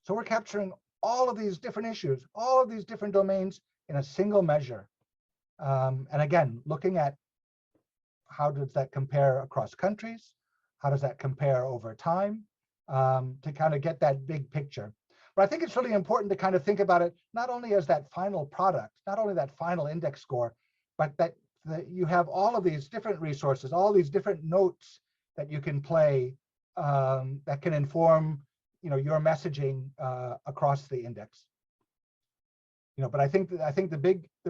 [SPEAKER 4] So we're capturing all of these different issues, all of these different domains in a single measure. And again, looking at how does that compare across countries? How does that compare over time? To kind of get that big picture. But I think it's really important to kind of think about it, not only as that final product, not only that final index score, but that you have all of these different resources, all these different notes that you can play that can inform, your messaging across the index. But I think the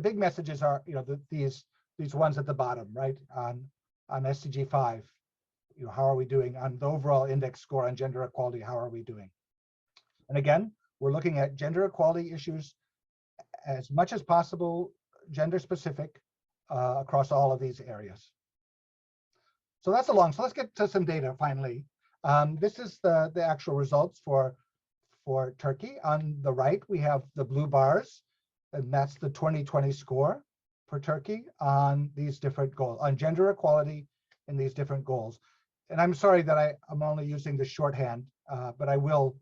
[SPEAKER 4] big messages are, these ones at the bottom, right? On SDG 5, how are we doing on the overall index score on gender equality? How are we doing? And again, we're looking at gender equality issues as much as possible, gender specific across all of these areas. So that's a long, so let's get to some data finally. This is the actual results for Turkey. On the right, we have the blue bars, and that's the 2020 score for Turkey on these different goals, on gender equality in these different goals. And I'm sorry that I'm only using the shorthand, but I will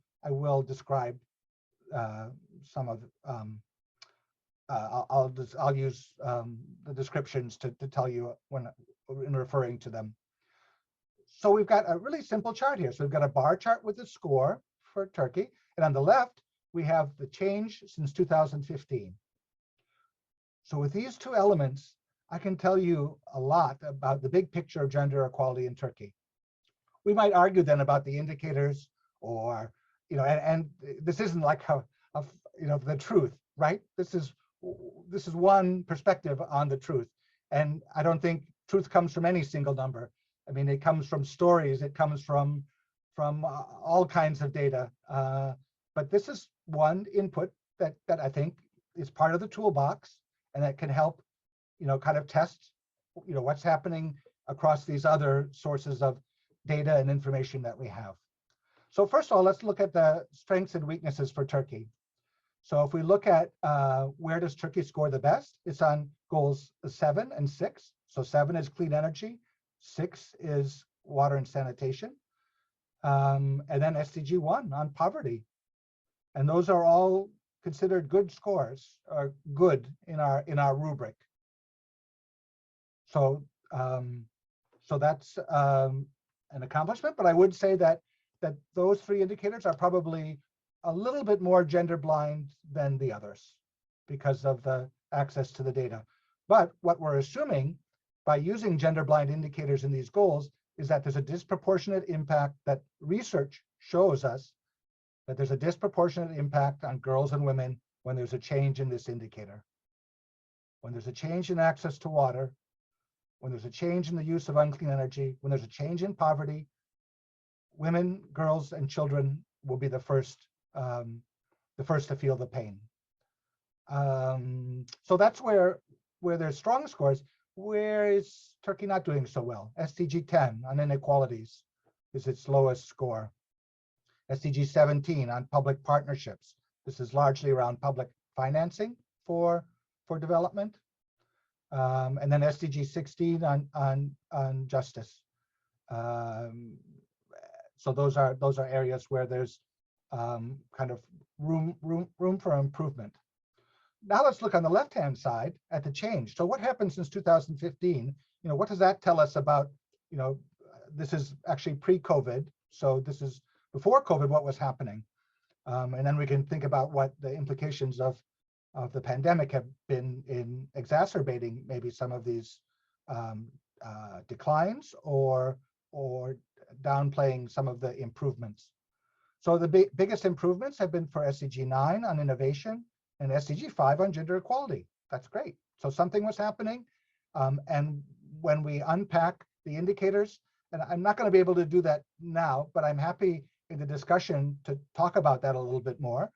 [SPEAKER 4] describe some of. I'll use the descriptions to tell you when in referring to them. So we've got a really simple chart here. So we've got a bar chart with the score for Turkey, and on the left we have the change since 2015. So with these two elements, I can tell you a lot about the big picture of gender equality in Turkey. We might argue then about the indicators, or and this isn't like the truth, right? This is one perspective on the truth, and I don't think truth comes from any single number. I mean, it comes from stories, it comes from all kinds of data, but this is one input that I think is part of the toolbox, and that can help kind of test what's happening across these other sources of data and information that we have. So first of all, let's look at the strengths and weaknesses for Turkey. So if we look at where does Turkey score the best, it's on goals 7 and 6. So 7 is clean energy, 6 is water and sanitation, and then SDG 1 on poverty. And those are all considered good scores, or good in our rubric. So so that's an accomplishment, but I would say that those 3 indicators are probably a little bit more gender blind than the others because of the access to the data. But what we're assuming by using gender blind indicators in these goals is that there's a disproportionate impact, that research shows us that there's a disproportionate impact on girls and women when there's a change in this indicator. When there's a change in access to water, when there's a change in the use of unclean energy, when there's a change in poverty, women, girls, and children will be the first to feel the pain. So that's where there's strong scores. Where is Turkey not doing so well? SDG 10 on inequalities is its lowest score. SDG 17 on public partnerships. This is largely around public financing for development. And then SDG 16 on justice. So those are areas where there's kind of room for improvement. Now let's look on the left-hand side at the change. So what happened since 2015? What does that tell us about, this is actually pre-COVID. So this is before COVID, what was happening. And then we can think about what the implications of the pandemic have been in exacerbating maybe some of these declines or downplaying some of the improvements. So the biggest improvements have been for SDG 9 on innovation and SDG 5 on gender equality. That's great. So something was happening. And when we unpack the indicators, and I'm not going to be able to do that now, but I'm happy in the discussion to talk about that a little bit more.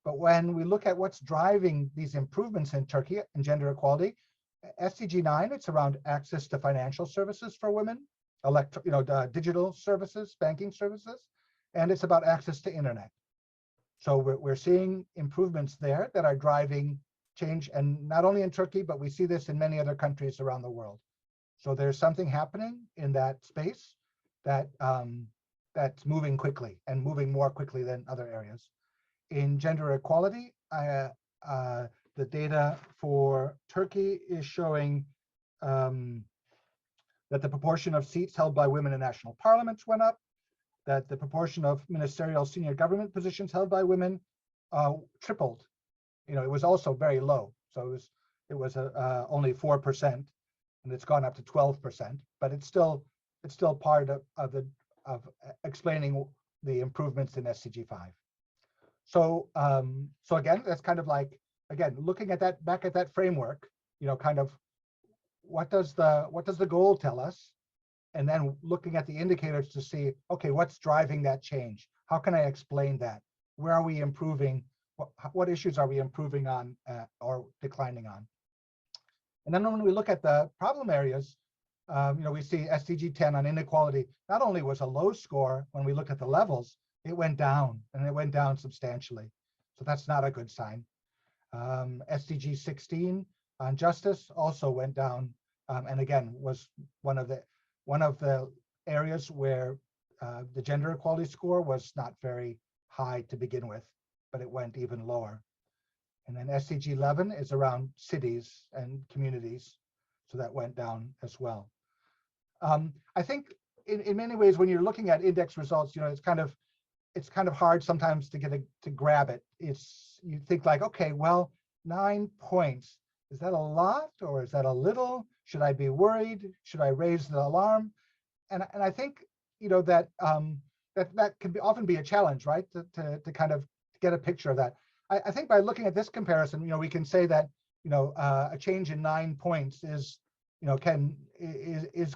[SPEAKER 4] But when we look at what's driving these improvements in Turkey and gender equality, SDG 9, it's around access to financial services for women, digital services, banking services, and it's about access to internet. So we're seeing improvements there that are driving change, and not only in Turkey, but we see this in many other countries around the world. So there's something happening in that space that that's moving quickly and moving more quickly than other areas. In gender equality, the data for Turkey is showing that the proportion of seats held by women in national parliaments went up, that the proportion of ministerial senior government positions held by women tripled. It was also very low. So it was only 4%, and it's gone up to 12%, but it's still part of explaining the improvements in SDG 5. So so again, that's kind of like, again, looking at that, back at that framework, kind of what does the goal tell us? And then looking at the indicators to see, okay, what's driving that change? How can I explain that? Where are we improving? What issues are we improving on or declining on? And then when we look at the problem areas, We see SDG 10 on inequality not only was a low score when we look at the levels, it went down, and it went down substantially. So that's not a good sign. SDG 16 on justice also went down, and again was one of the areas where the gender equality score was not very high to begin with, but it went even lower. And then SDG 11 is around cities and communities, so that went down as well. I think in many ways, when you're looking at index results, it's kind of hard sometimes to grab it. You think like, okay, well, 9 points, is that a lot or is that a little? Should I be worried? Should I raise the alarm? And I think that can often be a challenge, right? To kind of get a picture of that. I think by looking at this comparison, we can say that a change in 9 points is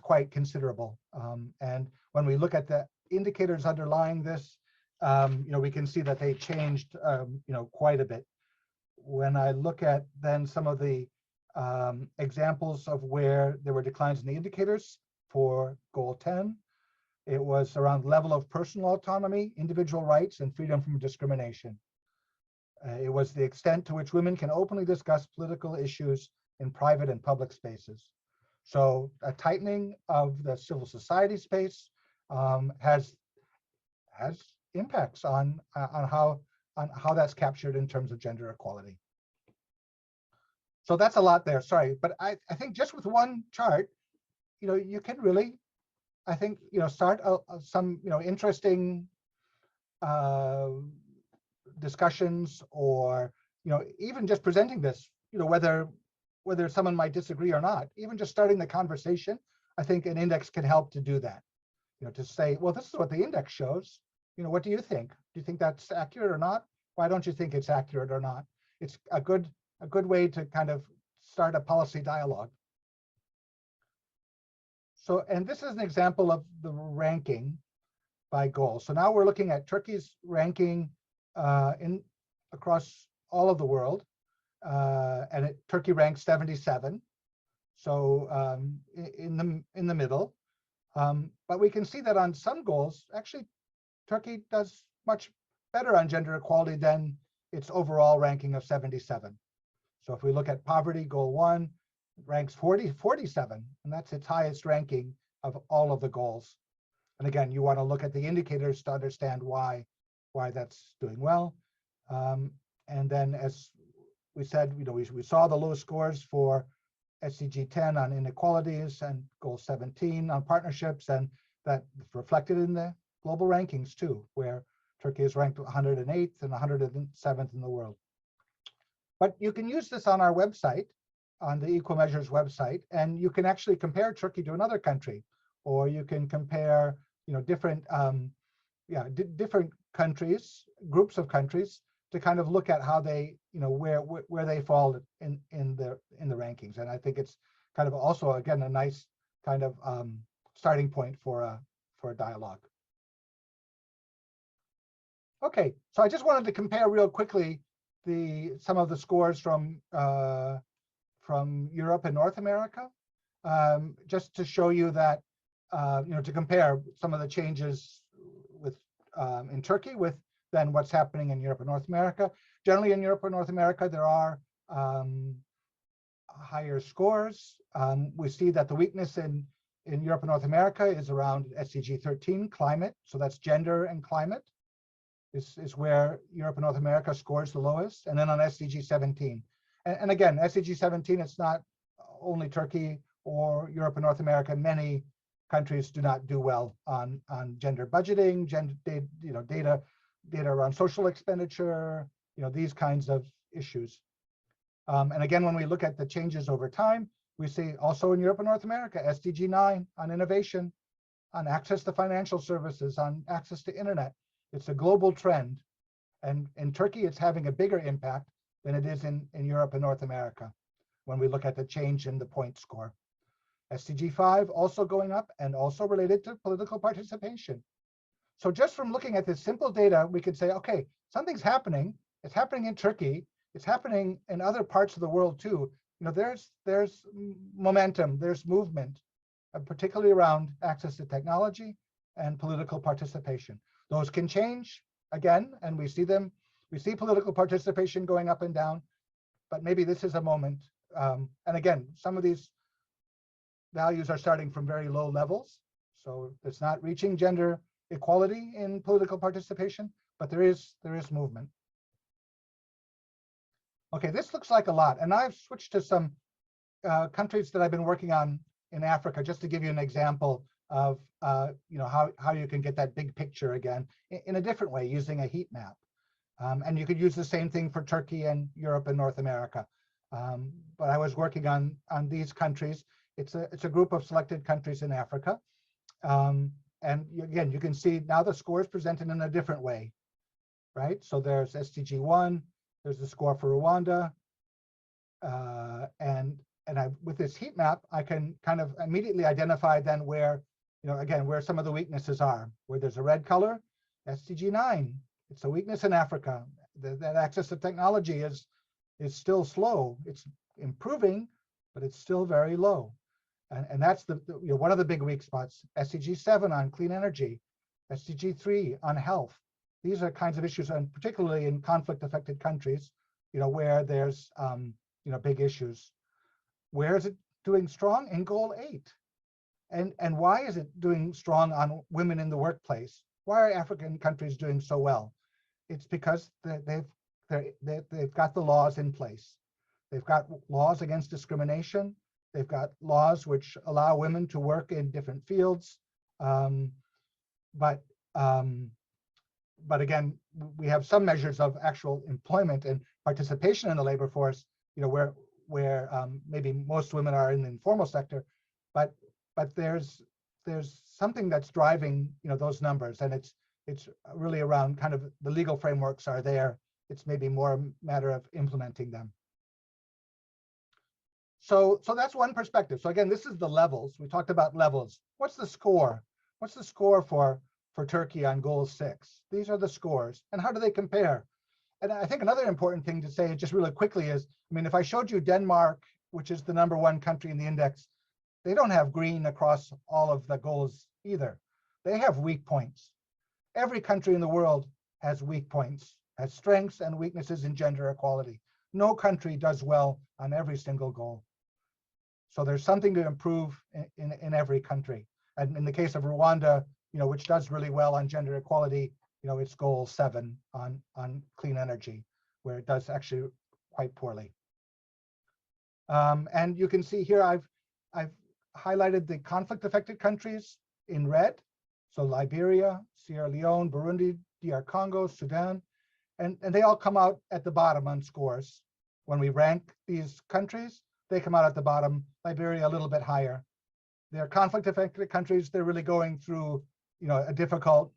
[SPEAKER 4] quite considerable. And when we look at the indicators underlying this, we can see that they changed quite a bit. When I look at then some of the examples of where there were declines in the indicators for goal 10, it was around level of personal autonomy, individual rights, and freedom from discrimination. It was the extent to which women can openly discuss political issues in private and public spaces. So a tightening of the civil society space has impacts on how that's captured in terms of gender equality. So that's a lot there, sorry, but I think just with one chart, you can really, I think, start some interesting discussions, or even just presenting this, whether someone might disagree or not, even just starting the conversation. I think an index can help to do that. To say, well, this is what the index shows. What do you think? Do you think that's accurate or not? Why don't you think it's accurate or not? It's a good way to kind of start a policy dialogue. So, and this is an example of the ranking by goal. So now we're looking at Turkey's ranking across all of the world, and Turkey ranks 77, so in the middle. But we can see that on some goals, actually, Turkey does much better on gender equality than its overall ranking of 77. So if we look at poverty, goal 1 ranks 47, and that's its highest ranking of all of the goals. And again, you want to look at the indicators to understand why that's doing well. And then, as we said, we saw the low scores for SDG 10 on inequalities and goal 17 on partnerships, and that reflected in the global rankings too, where Turkey is ranked 108th and 107th in the world. But you can use this on our website, on the Equal Measures website, and you can actually compare Turkey to another country, or you can compare, different, different countries, groups of countries, to kind of look at how they, where they fall in the rankings. And I think it's kind of also, again, a nice kind of starting point for a dialogue. Okay, so I just wanted to compare real quickly some of the scores from Europe and North America, just to show you that, to compare some of the changes with in Turkey with then what's happening in Europe and North America. Generally in Europe and North America, there are higher scores. We see that the weakness in Europe and North America is around SDG 13, climate. So that's gender and climate is where Europe and North America scores the lowest. And then on SDG 17. And again, SDG 17, it's not only Turkey or Europe and North America. Many countries do not do well on gender budgeting, data around social expenditure, these kinds of issues. And again, when we look at the changes over time, we see also in Europe and North America, SDG 9 on innovation, on access to financial services, on access to internet. It's a global trend. And in Turkey, it's having a bigger impact than it is in Europe and North America when we look at the change in the point score. SDG 5 also going up and also related to political participation. So just from looking at this simple data, we could say, okay, something's happening. It's happening in Turkey. It's happening in other parts of the world too. There's momentum, there's movement. particularly around access to technology and political participation. Those can change again, and we see political participation going up and down, but maybe this is a moment. And again, some of these values are starting from very low levels, so it's not reaching gender equality in political participation, but there is movement. Okay, this looks like a lot, and I've switched to some countries that I've been working on in Africa, just to give you an example of how you can get that big picture again in a different way using a heat map. And you could use the same thing for Turkey and Europe and North America. But I was working on these countries. It's a group of selected countries in Africa. And again, you can see now the score is presented in a different way, right? So there's SDG 1, there's the score for Rwanda, and with this heat map, I can kind of immediately identify then where, again, where some of the weaknesses are. Where there's a red color, SDG 9, it's a weakness in Africa. That access to technology is still slow. It's improving, but it's still very low. And that's one of the big weak spots. SDG 7 on clean energy, SDG 3 on health. These are kinds of issues, and particularly in conflict-affected countries, where there's big issues. Where is it doing strong? In goal 8. And why is it doing strong on women in the workplace? Why are African countries doing so well? It's because they've got the laws in place. They've got laws against discrimination. They've got laws which allow women to work in different fields. But again, we have some measures of actual employment and participation in the labor force, where maybe most women are in the informal sector, but there's something that's driving those numbers, and it's really around kind of the legal frameworks are there. It's maybe more a matter of implementing them. So that's one perspective. So again, this is the levels. We talked about levels. What's the score? What's the score for Turkey on goal 6? These are the scores, and how do they compare? And I think another important thing to say just really quickly is, if I showed you Denmark, which is the #1 country in the index, they don't have green across all of the goals either. They have weak points. Every country in the world has weak points, has strengths and weaknesses in gender equality. No country does well on every single goal. So there's something to improve in every country. And in the case of Rwanda, which does really well on gender equality, it's goal 7 on clean energy, where it does actually quite poorly. And you can see here, I've highlighted the conflict-affected countries in red. So Liberia, Sierra Leone, Burundi, DR Congo, Sudan, and they all come out at the bottom on scores. When we rank these countries, they come out at the bottom. Liberia a little bit higher. They're conflict-affected countries. They're really going through, a difficult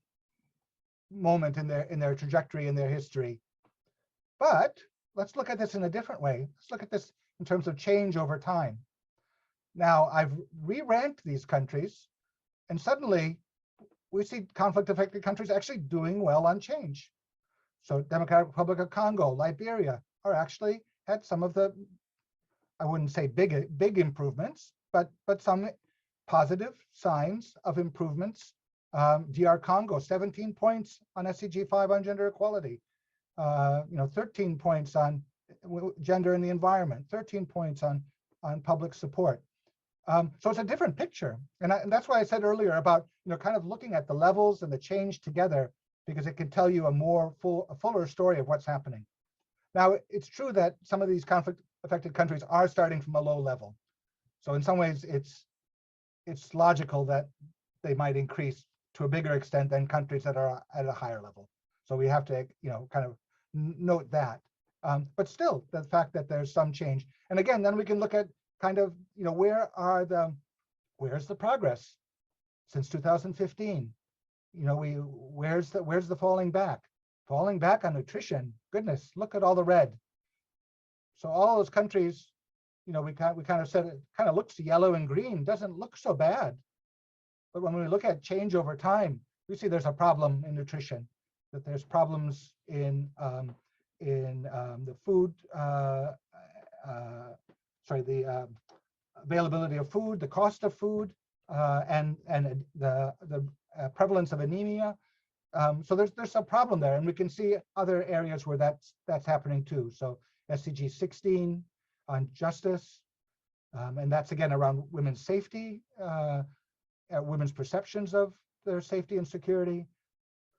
[SPEAKER 4] moment in their trajectory, in their history. But let's look at this in a different way. Let's look at this in terms of change over time. Now, I've re-ranked these countries, and suddenly we see conflict-affected countries actually doing well on change. So Democratic Republic of Congo, Liberia are actually had some of the, I wouldn't say big improvements, but some positive signs of improvements. DR Congo, 17 points on SDG 5 on gender equality, 13 points on gender in the environment, 13 points on public support. So it's a different picture. And that's why I said earlier about, kind of looking at the levels and the change together, because it can tell you a fuller story of what's happening. Now, it's true that some of these conflict-affected countries are starting from a low level. So in some ways, it's logical that they might increase to a bigger extent than countries that are at a higher level. So we have to, kind of note that. But still, the fact that there's some change. And again, then we can look at kind of, where's the progress since 2015? Where's the falling back? Falling back on nutrition. Goodness, look at all the red. So all those countries, we kind of said it kind of looks yellow and green, doesn't look so bad. But when we look at change over time, we see there's a problem in nutrition, that there's problems in the food, the availability of food, the cost of food, and the prevalence of anemia. So there's a problem there, and we can see other areas where that's happening too. So SDG 16 on justice, and that's again around women's safety, women's perceptions of their safety and security.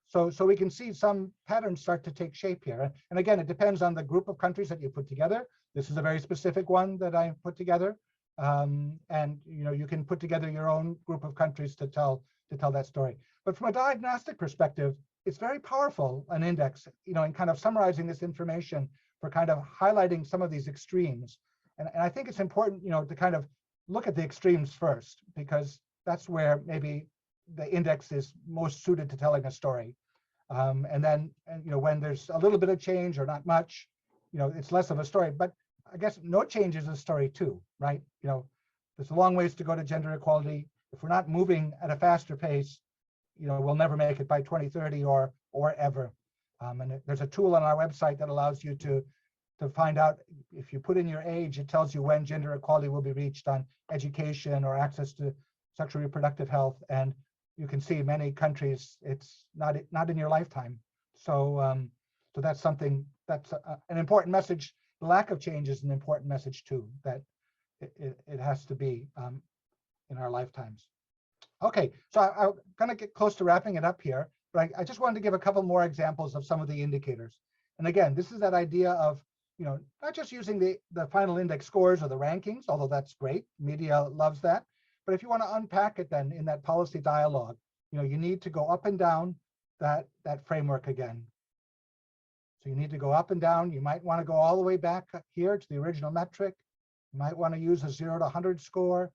[SPEAKER 4] So we can see some patterns start to take shape here. And again, it depends on the group of countries that you put together. This is a very specific one that I put together. And you can put together your own group of countries to tell that story. But from a diagnostic perspective, it's very powerful, an index, in kind of summarizing this information for kind of highlighting some of these extremes. And I think it's important, to kind of look at the extremes first, because that's where maybe the index is most suited to telling a story. And then, when there's a little bit of change or not much, it's less of a story. But I guess no change is a story too, right? There's a long ways to go to gender equality. If we're not moving at a faster pace, we'll never make it by 2030 or ever. And there's a tool on our website that allows you to find out, if you put in your age, it tells you when gender equality will be reached on education or access to sexual reproductive health. And you can see many countries, it's not in your lifetime. So that's something that's an important message. The lack of change is an important message too, that it has to be in our lifetimes. Okay, so I'm gonna get close to wrapping it up here, but I just wanted to give a couple more examples of some of the indicators. And again, this is that idea of, not just using the final index scores or the rankings, although that's great, media loves that. But if you want to unpack it then in that policy dialogue, you need to go up and down that framework again. So you need to go up and down. You might want to go all the way back here to the original metric. You might want to use a 0 to 100 score.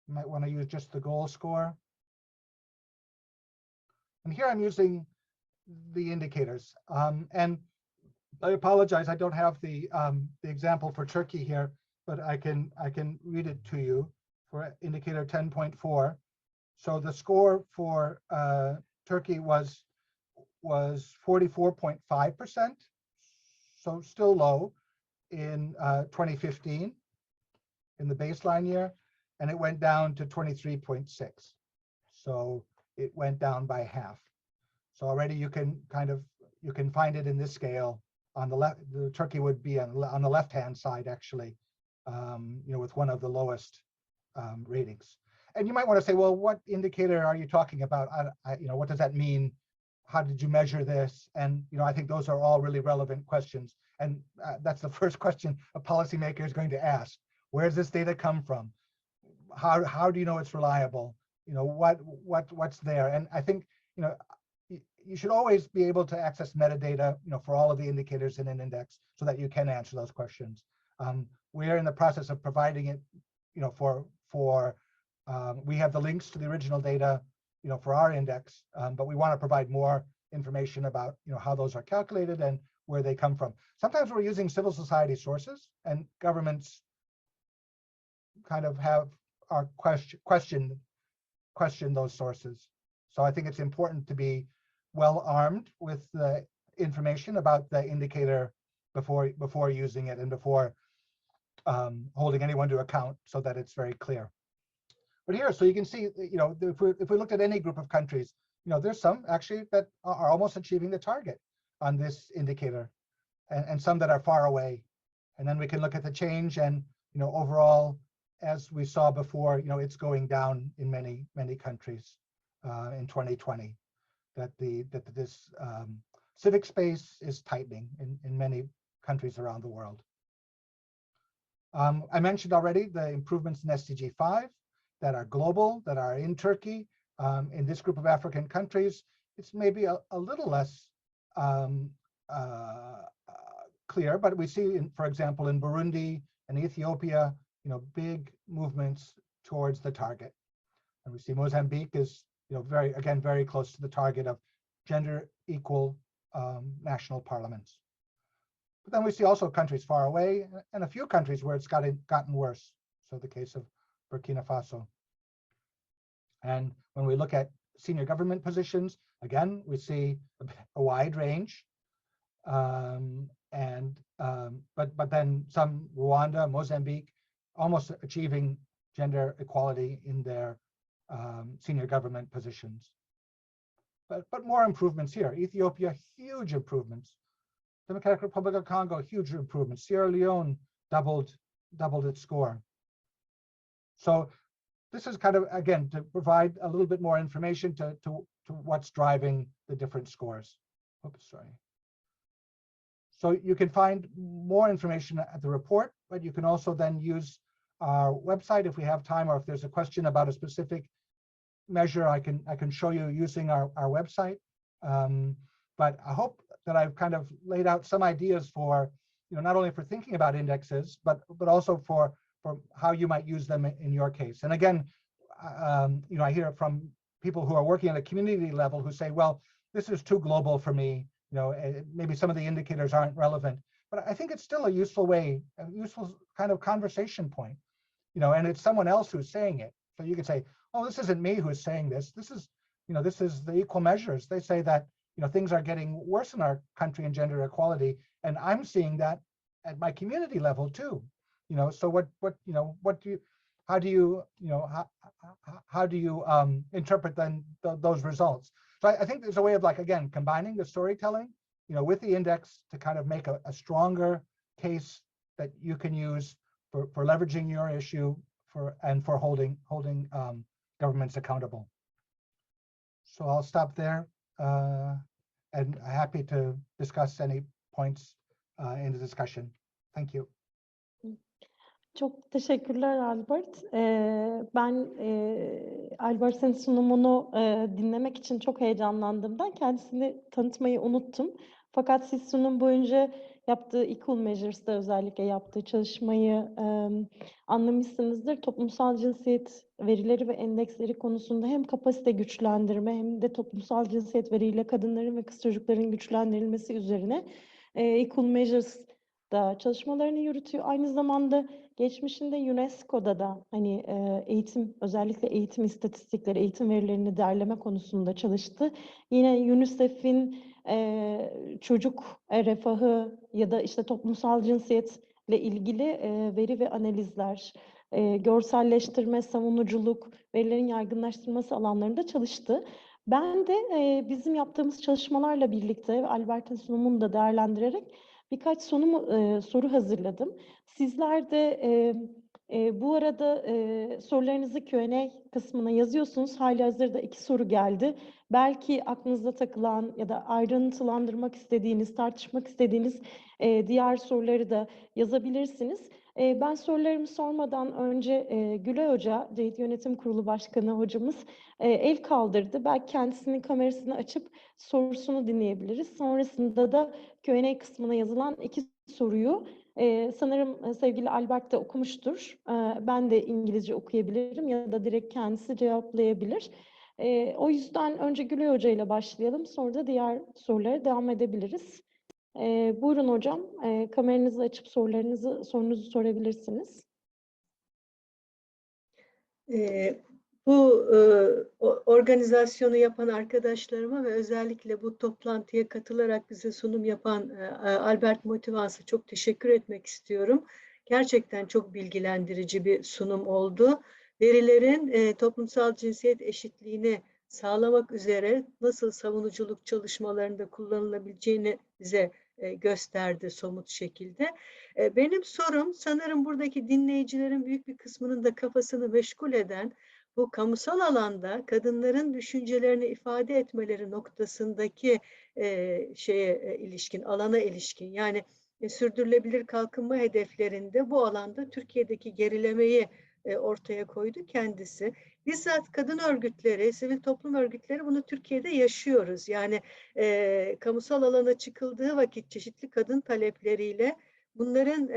[SPEAKER 4] You might want to use just the goal score. And here I'm using the indicators. And I apologize, I don't have the example for Turkey here, but I can read it to you for indicator 10.4. So the score for Turkey was 44.5%, so still low in 2015 in the baseline year, and it went down to 23.6. So it went down by half. So already you can find it in this scale. On the left, the Turkey would be on the left-hand side, actually, with one of the lowest ratings. And you might want to say, well, what indicator are you talking about? What does that mean? How did you measure this? And I think those are all really relevant questions. And that's the first question a policymaker is going to ask. Where does this data come from? How do you know it's reliable? What's there? And I think you should always be able to access metadata, for all of the indicators in an index, so that you can answer those questions. We're in the process of providing it, we have the links to the original data, for our index, but we want to provide more information about, how those are calculated and where they come from. Sometimes we're using civil society sources, and governments kind of have our question those sources. So I think it's important to be well armed with the information about the indicator before using it and before holding anyone to account, so that it's very clear. But here, so you can see, if we looked at any group of countries, there's some actually that are almost achieving the target on this indicator, and some that are far away. And then we can look at the change, and overall, as we saw before, it's going down in many countries in 2020. That this civic space is tightening in many countries around the world. I mentioned already the improvements in SDG 5 that are global, that are in Turkey. In this group of African countries, it's maybe a little less clear, but we see, for example, in Burundi and Ethiopia, big movements towards the target. And we see Mozambique is, very close to the target of gender equal national parliaments. But then we see also countries far away, and a few countries where it's gotten worse. So the case of Burkina Faso. And when we look at senior government positions, again, we see a wide range. But then some, Rwanda, Mozambique, almost achieving gender equality in their senior government positions. But more improvements here. Ethiopia, huge improvements. Democratic Republic of Congo, huge improvements. Sierra Leone doubled its score. So this is kind of, again, to provide a little bit more information to what's driving the different scores. Oops, sorry. So you can find more information at the report, but you can also then use our website if we have time, or if there's a question about a specific measure, I can show you using our website. But I hope that I've kind of laid out some ideas for, not only for thinking about indexes, but also for how you might use them in your case. And again, I hear it from people who are working at a community level who say, well, this is too global for me. Maybe some of the indicators aren't relevant, but I think it's still a useful way, a useful kind of conversation point, and it's someone else who's saying it. So you could say, oh, this isn't me who's saying this. This is the equal measures. They say that, things are getting worse in our country in gender equality. And I'm seeing that at my community level too. So how do you interpret then those results? So I think there's a way of, like, again, combining the storytelling, with the index to kind of make a stronger case that you can use for leveraging your issue for holding governments accountable. So I'll stop there, and happy to discuss any points in the discussion. Thank you.
[SPEAKER 1] Çok teşekkürler Albert. Ben Albert'in sunumunu dinlemek için çok heyecanlandığımdan kendisini tanıtmayı unuttum. Fakat siz sunum boyunca yaptığı Equal Measures'da özellikle yaptığı çalışmayı anlamışsınızdır. Toplumsal cinsiyet verileri ve endeksleri konusunda hem kapasite güçlendirme hem de toplumsal cinsiyet veriyle kadınların ve kız çocukların güçlendirilmesi üzerine Equal Measures'da çalışmalarını yürütüyor. Aynı zamanda geçmişinde UNESCO'da da eğitim, özellikle eğitim istatistikleri, eğitim verilerini derleme konusunda çalıştı. Yine UNICEF'in çocuk refahı ya da işte toplumsal cinsiyetle ilgili veri ve analizler, görselleştirme, savunuculuk, verilerin yaygınlaştırılması alanlarında çalıştı. Ben de bizim yaptığımız çalışmalarla birlikte Albert'in sunumunu da değerlendirerek birkaç soru hazırladım. Sizler de bu arada sorularınızı Q&A kısmına yazıyorsunuz. Halihazırda 2 soru geldi. Belki aklınızda takılan ya da ayrıntılandırmak istediğiniz, tartışmak istediğiniz diğer soruları da yazabilirsiniz. Ben sorularımı sormadan önce Gülay Hoca, CEİD Yönetim Kurulu Başkanı hocamız el kaldırdı. Belki kendisinin kamerasını açıp sorusunu dinleyebiliriz. Sonrasında da Q&A kısmına yazılan 2 soruyu sanırım sevgili Albert de okumuştur. Ben de İngilizce okuyabilirim ya da direkt kendisi cevaplayabilir. O yüzden önce Gülay Hoca ile başlayalım. Sonra da diğer sorulara devam edebiliriz. Buyurun hocam. Kameranızı açıp sorunuzu sorabilirsiniz.
[SPEAKER 5] Bu organizasyonu yapan arkadaşlarıma ve özellikle bu toplantıya katılarak bize sunum yapan Albert Motivans'a çok teşekkür etmek istiyorum. Gerçekten çok bilgilendirici bir sunum oldu. Verilerin toplumsal cinsiyet eşitliğini sağlamak üzere nasıl savunuculuk çalışmalarında kullanılabileceğini bize gösterdi somut şekilde. Benim sorum, sanırım buradaki dinleyicilerin büyük bir kısmının da kafasını meşgul eden bu kamusal alanda kadınların düşüncelerini ifade etmeleri noktasındaki alana ilişkin, yani sürdürülebilir kalkınma hedeflerinde bu alanda Türkiye'deki gerilemeyi ortaya koydu kendisi. Bizzat kadın örgütleri, sivil toplum örgütleri bunu Türkiye'de yaşıyoruz. Yani kamusal alana çıkıldığı vakit çeşitli kadın talepleriyle bunların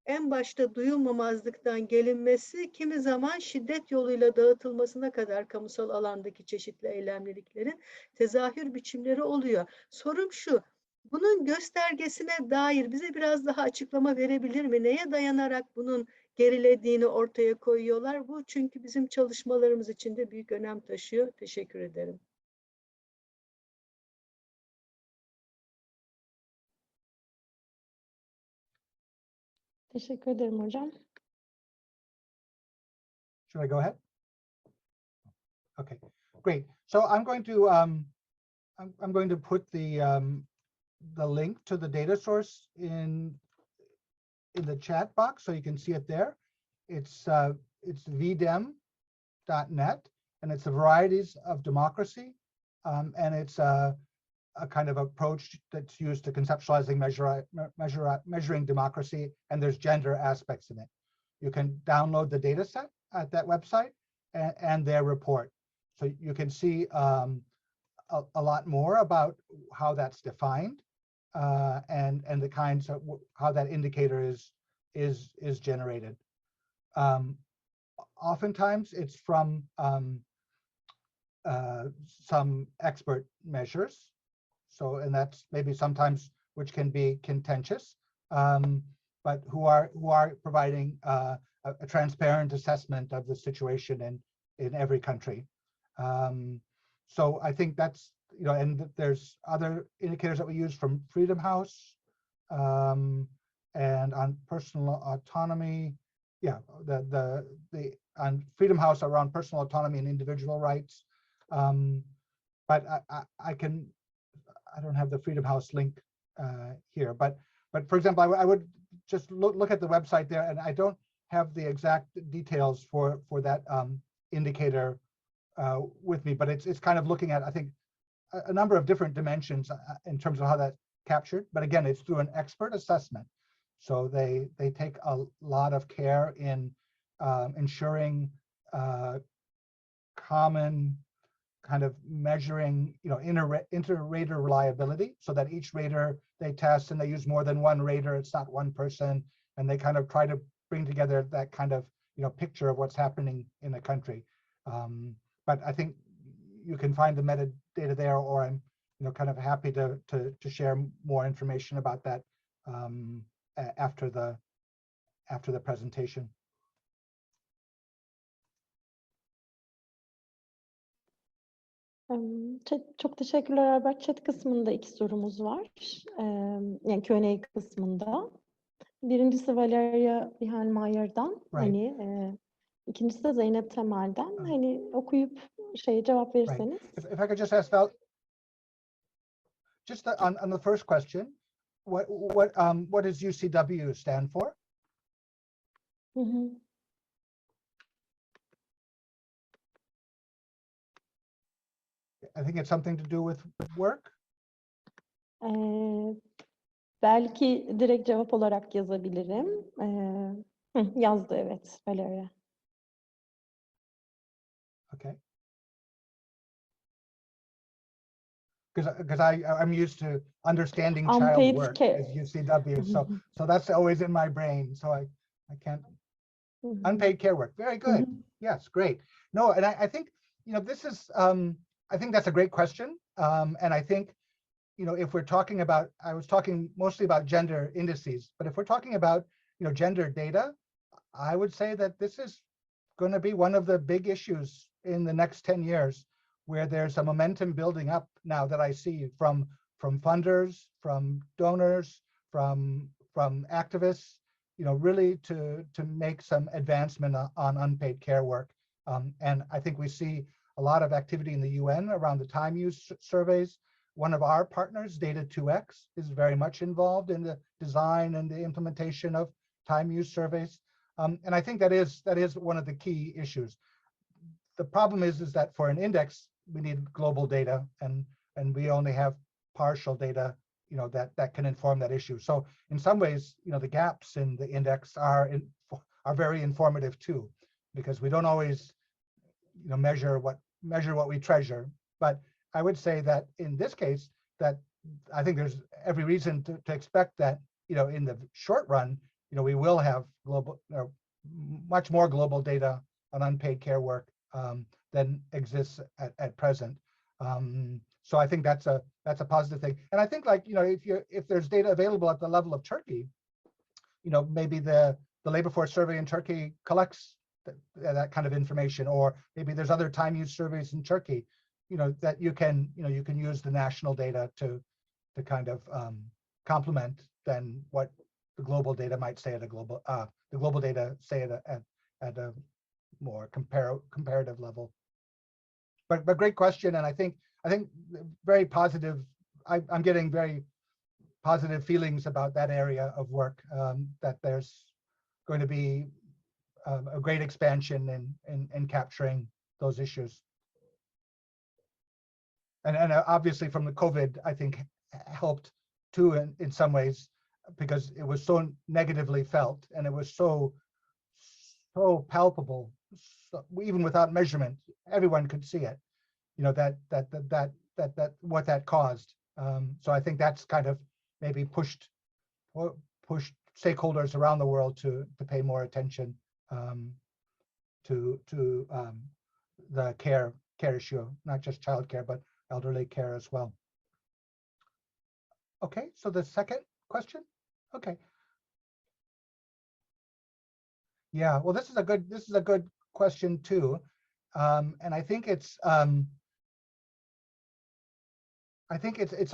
[SPEAKER 5] en başta duyulmamazlıktan gelinmesi, kimi zaman şiddet yoluyla dağıtılmasına kadar kamusal alandaki çeşitli eylemliliklerin tezahür biçimleri oluyor. Sorum şu, bunun göstergesine dair bize biraz daha açıklama verebilir mi? Neye dayanarak bunun gerilediğini ortaya koyuyorlar? Bu çünkü bizim çalışmalarımız için de büyük önem taşıyor. Teşekkür ederim.
[SPEAKER 1] Teşekkür ederim hocam.
[SPEAKER 4] Should I go ahead? Okay, great. So I'm going to put the link to the data source in the chat box so you can see it there. It's vdem.net, and it's the Varieties of Democracy, and it's a kind of approach that's used to conceptualizing measuring democracy, and there's gender aspects in it. You can download the data set at that website and their report. So you can see a lot more about how that's defined and the kinds of how that indicator is generated. Oftentimes it's from some expert measures. So, and that's maybe sometimes which can be contentious, but who are providing a transparent assessment of the situation in every country. So I think that's, and there's other indicators that we use from Freedom House and on personal autonomy. Yeah, the on Freedom House around personal autonomy and individual rights. But I don't have the Freedom House link here, but for example, I would just look at the website there, and I don't have the exact details for that indicator with me, but it's kind of looking at, I think, a number of different dimensions in terms of how that's captured. But again, it's through an expert assessment. So they take a lot of care in ensuring common kind of measuring, inter-rater reliability, so that each rater they test, and they use more than one rater. It's not one person, and they kind of try to bring together that kind of picture of what's happening in the country. But I think you can find the metadata there, or I'm kind of happy to share more information about that after the presentation.
[SPEAKER 1] Çok teşekkürler Albert. Chat kısmında 2 sorumuz var. Yani Q&A kısmında. Birincisi Valeria Bihalmayer'dan.
[SPEAKER 4] Right.
[SPEAKER 1] İkincisi de Zeynep Temel'den. Okuyup cevap verirseniz.
[SPEAKER 4] Right. If I could just ask Val, just on the first question, what does UCW stand for? I think it's something to do with work.
[SPEAKER 1] Belki direkt cevap olarak yazabilirim. Yazdı, evet, Valeria.
[SPEAKER 4] Okay. Because I'm used to understanding child work as UCW, so that's always in my brain. So I can't. Unpaid care work. Very good. Yes, great. No, and I think this is. I think that's a great question, and I think if we're talking about, I was talking mostly about gender indices, but if we're talking about gender data, I would say that this is going to be one of the big issues in the next 10 years, where there's a momentum building up now that I see from funders, from donors, from activists, really to make some advancement on unpaid care work. And I think we see a lot of activity in the UN around the time use surveys. One of our partners, Data2X, is very much involved in the design and the implementation of time use surveys. And I think that is one of the key issues. The problem is that for an index, we need global data, and we only have partial data, that can inform that issue. So in some ways, the gaps in the index are very informative too, because we don't always, measure what we treasure. But I would say that in this case, that I think there's every reason to expect that, in the short run, we will have global, much more global data on unpaid care work than exists at present. So I think that's a positive thing. And I think, like, if there's data available at the level of Turkey, maybe the labor force survey in Turkey collects that kind of information, or maybe there's other time use surveys in Turkey, that you can use the national data to kind of complement then what the global data might say at a global, the global data say at a more comparative level. but great question, and I think very positive. I'm getting very positive feelings about that area of work. That there's going to be a great expansion in capturing those issues. And obviously from the COVID, I think helped too in some ways, because it was so negatively felt and it was so palpable. So even without measurement, everyone could see it. You know, that what that caused. So I think that's kind of maybe pushed stakeholders around the world to pay more attention to the care issue, not just childcare, but elderly care as well. Okay, so the second question. Okay. Yeah, well, this is a good question too, and I think it's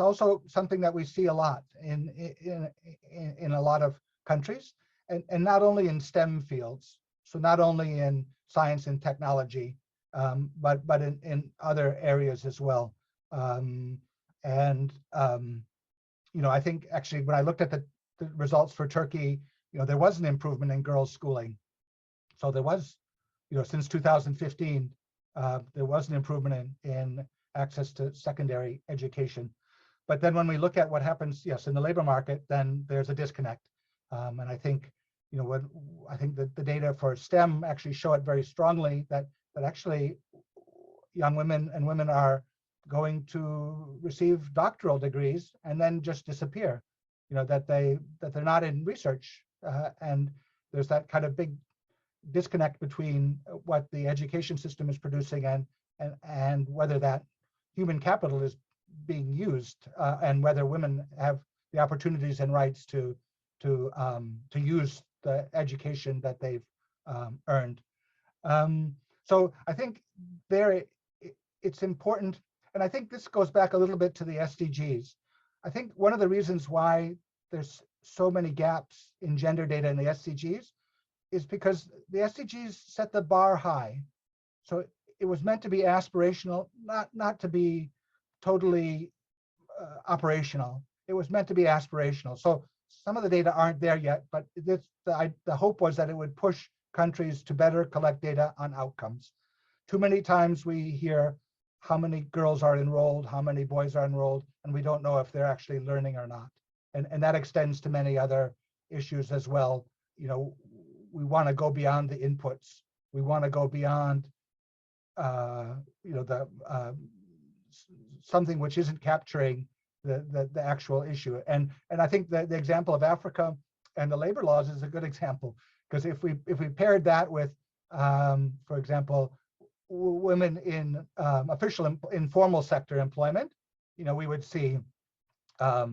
[SPEAKER 4] also something that we see a lot in a lot of countries, and not only in STEM fields, so not only in science and technology, but in other areas as well. You know, I think actually when I looked at the results for Turkey, you know, there was an improvement in girls' schooling. So there was, you know, since 2015, there was an improvement in access to secondary education. But then when we look at what happens, yes, in the labor market, then there's a disconnect. And I think, you know, I think that the data for STEM actually show it very strongly that actually young women and women are going to receive doctoral degrees and then just disappear. You know, that they're not in research, and there's that kind of big disconnect between what the education system is producing and whether that human capital is being used, and whether women have the opportunities and rights to use the education that they've earned. So I think it's important, and I think this goes back a little bit to the SDGs. I think one of the reasons why there's so many gaps in gender data in the SDGs is because the SDGs set the bar high. So it was meant to be aspirational, not to be totally operational. It was meant to be aspirational. So some of the data aren't there yet, but the hope was that it would push countries to better collect data on outcomes. Too many times we hear how many girls are enrolled, how many boys are enrolled, and we don't know if they're actually learning or not. And that extends to many other issues as well. You know, we want to go beyond the inputs. We want to go beyond, you know, something which isn't capturing the actual issue. And I think that the example of Africa and the labor laws is a good example, because if we paired that with, for example, women in official informal sector employment, you know, we would see that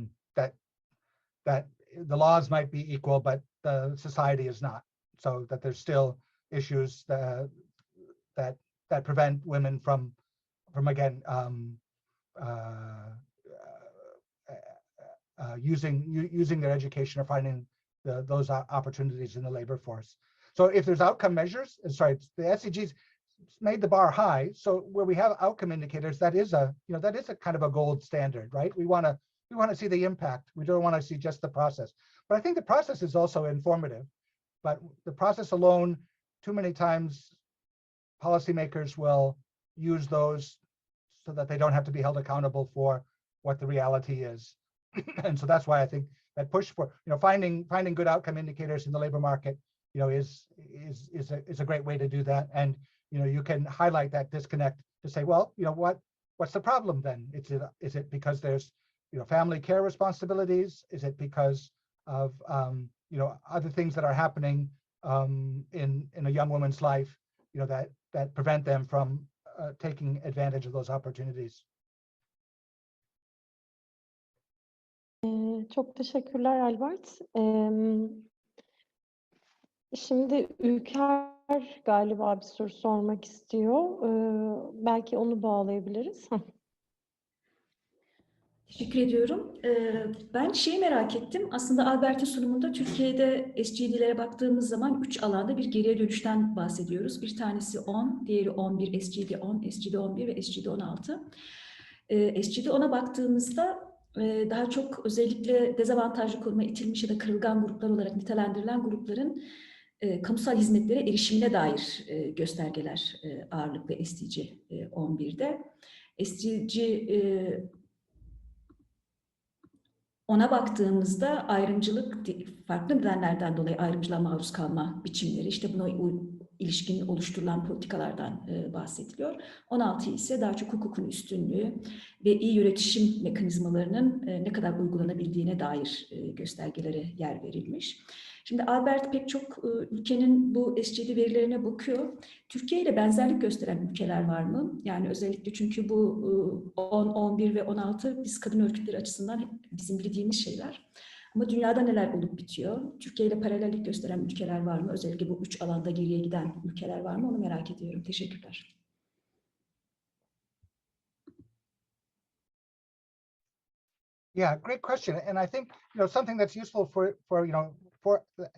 [SPEAKER 4] the laws might be equal, but the society is not. So that there's still issues that prevent women from again using their education or finding those opportunities in the labor force. So if there's outcome measures, sorry, the SDGs made the bar high. So where we have outcome indicators, that is a kind of a gold standard, right? We want to see the impact. We don't want to see just the process. But I think the process is also informative. But the process alone, too many times, policymakers will use those so that they don't have to be held accountable for what the reality is. And so that's why I think that push for, you know, finding good outcome indicators in the labor market, you know, is a great way to do that. And you know, you can highlight that disconnect to say, well, you know, what's the problem then? Is it because there's, you know, family care responsibilities? Is it because of you know, other things that are happening in a young woman's life, you know, that prevent them from taking advantage of those opportunities?
[SPEAKER 1] Çok teşekkürler Albert. Şimdi Ülker galiba bir soru sormak istiyor. Belki onu bağlayabiliriz.
[SPEAKER 3] Teşekkür ediyorum. Ben şeyi merak ettim. Aslında Albert'in sunumunda Türkiye'de SDG'lere baktığımız zaman 3 alanda bir geriye dönüşten bahsediyoruz. Bir tanesi 10, diğeri 11, SDG 10, SDG 11 ve SDG 16. SDG 10'a baktığımızda daha çok özellikle dezavantajlı konuma itilmiş ya da kırılgan gruplar olarak nitelendirilen grupların kamusal hizmetlere erişimine dair göstergeler ağırlıklı SDG 11'de. SDG ona baktığımızda ayrımcılık, farklı nedenlerden dolayı ayrımcılığa maruz kalma biçimleri, işte buna ilişkin oluşturulan politikalardan bahsediliyor. 16 ise daha çok hukukun üstünlüğü ve iyi yönetişim mekanizmalarının ne kadar uygulanabildiğine dair göstergelere yer verilmiş. Şimdi Albert pek çok ülkenin bu SDG verilerine bakıyor. Türkiye ile benzerlik gösteren ülkeler var mı? Yani özellikle çünkü bu 10, 11 ve 16 biz kadın örgütleri açısından bizim bildiğimiz şeyler. Ama dünyada neler olup bitiyor? Türkiye ile paralellik gösteren ülkeler var mı? Özellikle bu 3 alanda geriye giden ülkeler var mı? Onu merak ediyorum. Teşekkürler.
[SPEAKER 4] Yeah, great question. And I think something that's useful for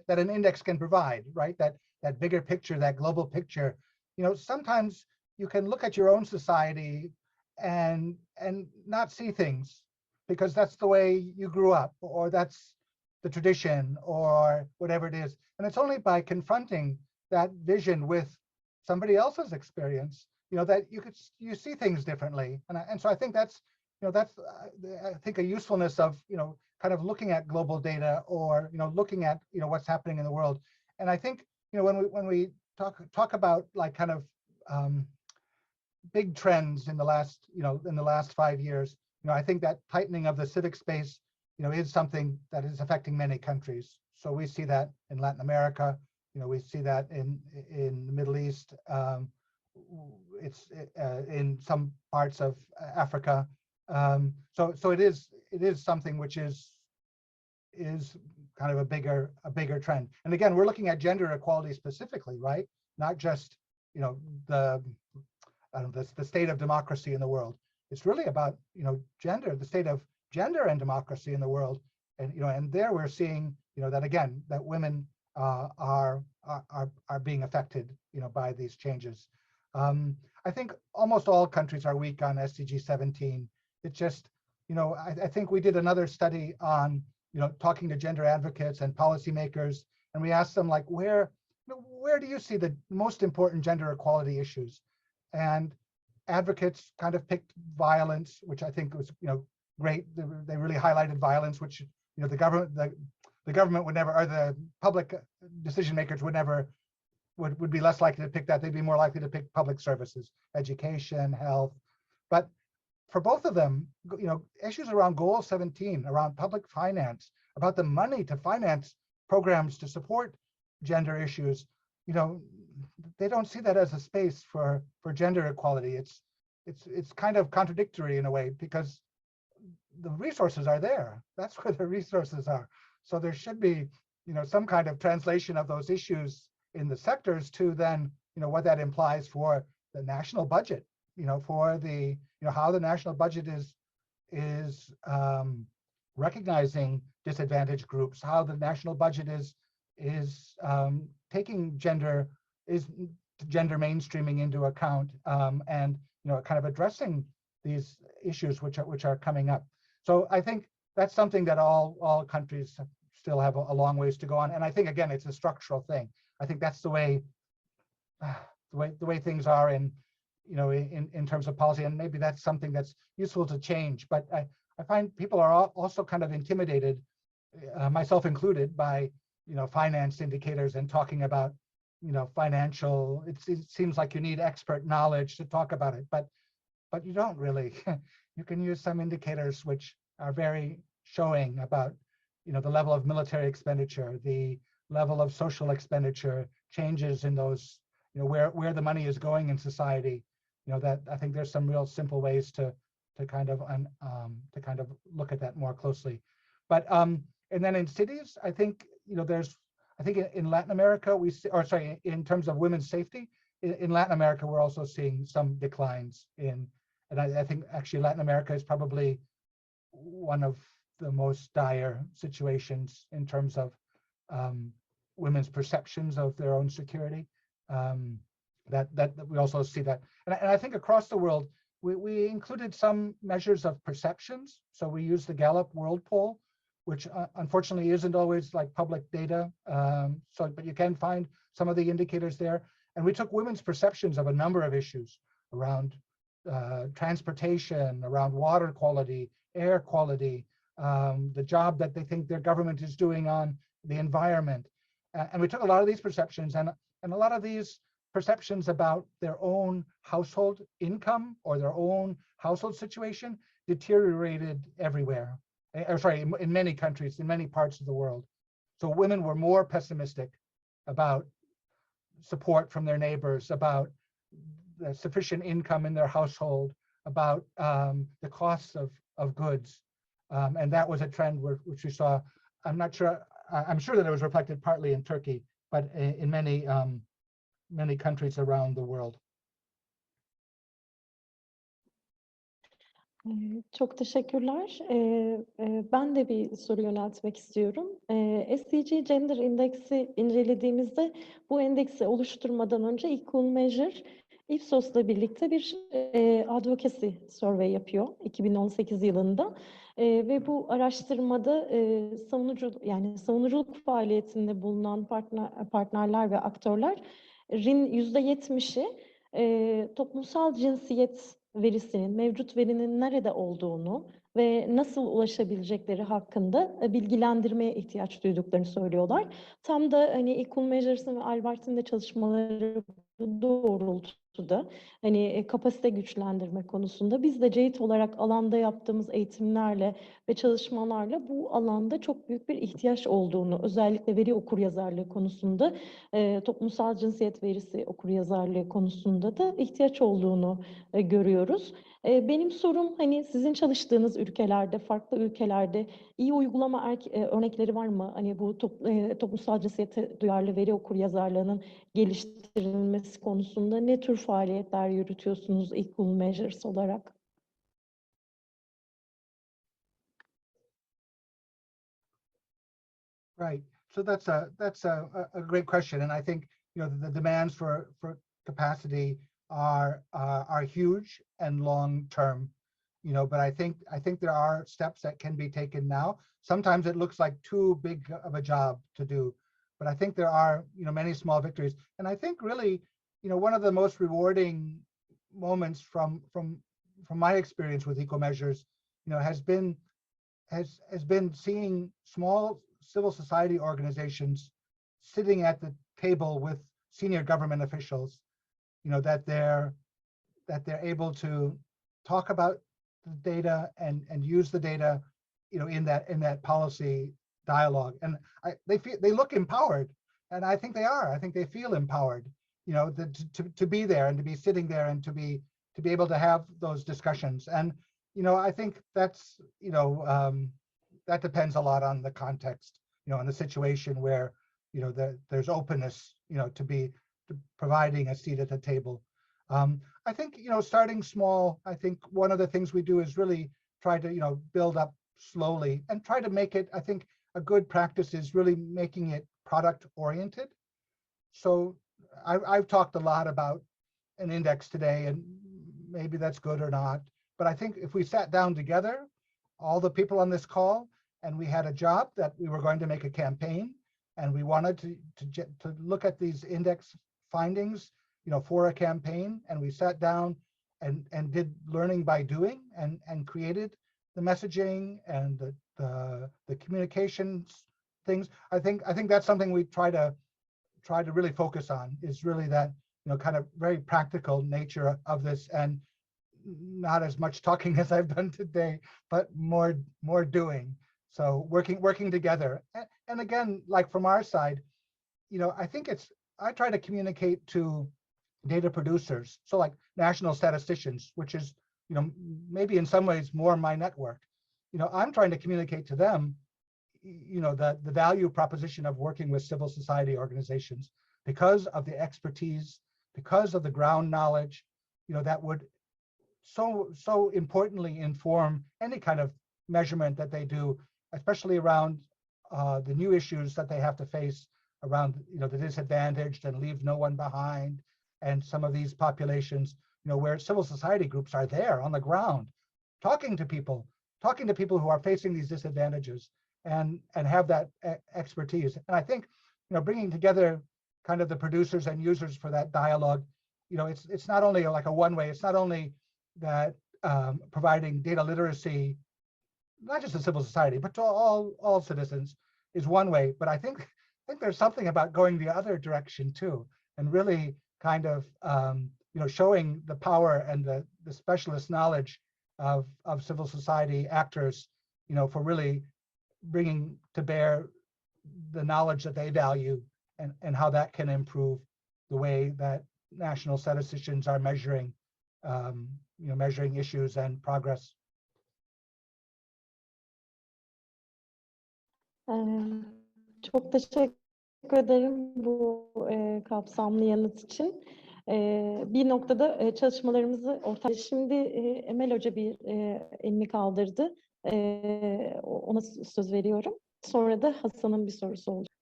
[SPEAKER 4] that an index can provide, right? That bigger picture, that global picture. Sometimes you can look at your own society and not see things because that's the way you grew up, or that's the tradition, or whatever it is. And it's only by confronting that vision with somebody else's experience, that you see things differently. And so I think that's I think a usefulness of kind of looking at global data, or looking at what's happening in the world. And I think when we talk about like kind of big trends in the last 5 years, I think that tightening of the civic space is something that is affecting many countries. So we see that in Latin America, we see that in the Middle East, it's in some parts of Africa. So it is something which is kind of a bigger trend. And again, we're looking at gender equality specifically, right? Not just the state of democracy in the world. It's really about gender, the state of gender and democracy in the world. And and there we're seeing that again, that women are being affected by these changes. I think almost all countries are weak on SDG 17. It's just, I think we did another study on, talking to gender advocates and policymakers, and we asked them like, where do you see the most important gender equality issues? And advocates kind of picked violence, which I think was, great. They really highlighted violence, which, the government would never, or the public decision makers would be less likely to pick that. They'd be more likely to pick public services, education, health. But for both of them, issues around goal 17, around public finance, about the money to finance programs to support gender issues, they don't see that as a space for gender equality. It's kind of contradictory in a way, because the resources are there. That's where the resources are. So there should be, some kind of translation of those issues in the sectors to then, what that implies for the national budget, for the, how the national budget is recognizing disadvantaged groups, how the national budget is taking gender mainstreaming into account, and kind of addressing these issues which are coming up. So I think that's something that all countries still have a long ways to go on. And I think again, it's a structural thing. I think that's the way things are in terms of policy, and maybe that's something that's useful to change. But I find people are also kind of intimidated, myself included, by finance indicators and talking about financial. It seems like you need expert knowledge to talk about it, but you don't really. You can use some indicators which are very showing about the level of military expenditure, the level of social expenditure, changes in those, where the money is going in society. That I think there's some real simple ways to kind of look at that more closely. But and then in cities, I think in Latin America we see, or sorry, in terms of women's safety, in Latin America we're also seeing some declines in, and I think actually Latin America is probably one of the most dire situations in terms of women's perceptions of their own security. That we also see that, and I think across the world we included some measures of perceptions. So we use the Gallup World Poll, which unfortunately isn't always like public data. But you can find some of the indicators there. And we took women's perceptions of a number of issues around transportation, around water quality, air quality, the job that they think their government is doing on the environment. And we took a lot of these perceptions and a lot of these perceptions about their own household income or their own household situation deteriorated everywhere. In many countries, in many parts of the world. So women were more pessimistic about support from their neighbors, about the sufficient income in their household, about the costs of goods. And that was a trend which we saw. I'm sure that it was reflected partly in Turkey, but in many countries around the world.
[SPEAKER 1] Çok teşekkürler. Ben de bir soru yöneltmek istiyorum. Sdg Gender Index'i incelediğimizde bu endeksi oluşturmadan önce Equal Measure, Ipsos'la birlikte bir advocacy survey yapıyor 2018 yılında. Ve bu araştırmada savunuculuk faaliyetinde bulunan partnerler ve aktörlerin %70'i toplumsal cinsiyet verisinin, mevcut verinin nerede olduğunu ve nasıl ulaşabilecekleri hakkında bilgilendirmeye ihtiyaç duyduklarını söylüyorlar. Tam da hani Equal Measures'ın ve Albert'in de çalışmaları bu doğrultuda kapasite güçlendirme konusunda biz de CEİD olarak alanda yaptığımız eğitimlerle ve çalışmalarla bu alanda çok büyük bir ihtiyaç olduğunu, özellikle veri okuryazarlığı konusunda, toplumsal cinsiyet verisi okuryazarlığı konusunda da ihtiyaç olduğunu görüyoruz. Benim sorum sizin çalıştığınız ülkelerde, farklı ülkelerde iyi uygulama örnekleri var mı? Bu toplumsal cinsiyete duyarlı veri okuryazarlığının geliştirilmesi konusunda ne tür faaliyetler yürütüyorsunuz Equal Measures olarak?
[SPEAKER 4] Right. So that's a great question, and I think the demands for capacity are huge and long term. But I think there are steps that can be taken now. Sometimes it looks like too big of a job to do, but I think there are many small victories. And I think really one of the most rewarding moments from my experience with Equal Measures has been seeing small civil society organizations sitting at the table with senior government officials, that they're able to talk about the data and use the data, in that policy dialogue. And they look empowered, and I think they are. I think they feel empowered, to be there and to be sitting there and to be able to have those discussions. And I think that's that depends a lot on the context, in the situation where there's openness, to providing a seat at the table. I think starting small. I think one of the things we do is really try to build up slowly and try to make it. I think a good practice is really making it product oriented. So I've talked a lot about an index today, and maybe that's good or not. But I think if we sat down together, all the people on this call, and we had a job that we were going to make a campaign, and we wanted to look at these index findings, for a campaign, and we sat down and did learning by doing and created the messaging and the communications things. I think that's something we try to really focus on, is really that kind of very practical nature of this, and not as much talking as I've done today, but more doing. So working together. And again, like from our side, I think I try to communicate to data producers. So like national statisticians, which is, maybe in some ways more my network. I'm trying to communicate to them, the value proposition of working with civil society organizations, because of the expertise, because of the ground knowledge, that would so importantly inform any kind of measurement that they do, especially around the new issues that they have to face around, the disadvantaged and leave no one behind, and some of these populations, where civil society groups are there on the ground, talking to people who are facing these disadvantages, and have that expertise. And I think, bringing together kind of the producers and users for that dialogue, it's not only like a one-way. It's not only that providing data literacy, not just to civil society, but to all citizens, is one way. But I think there's something about going the other direction too, and really kind of showing the power and the specialist knowledge of civil society actors, for really bringing to bear the knowledge that they value, and how that can improve the way that national statisticians are measuring issues and progress.
[SPEAKER 1] Çok teşekkür ederim bu kapsamlı yanıt için. Bir noktada çalışmalarımızı ortaya... Şimdi Emel Hoca bir elini kaldırdı. Ona söz veriyorum. Sonra da Hasan'ın bir sorusu olacak.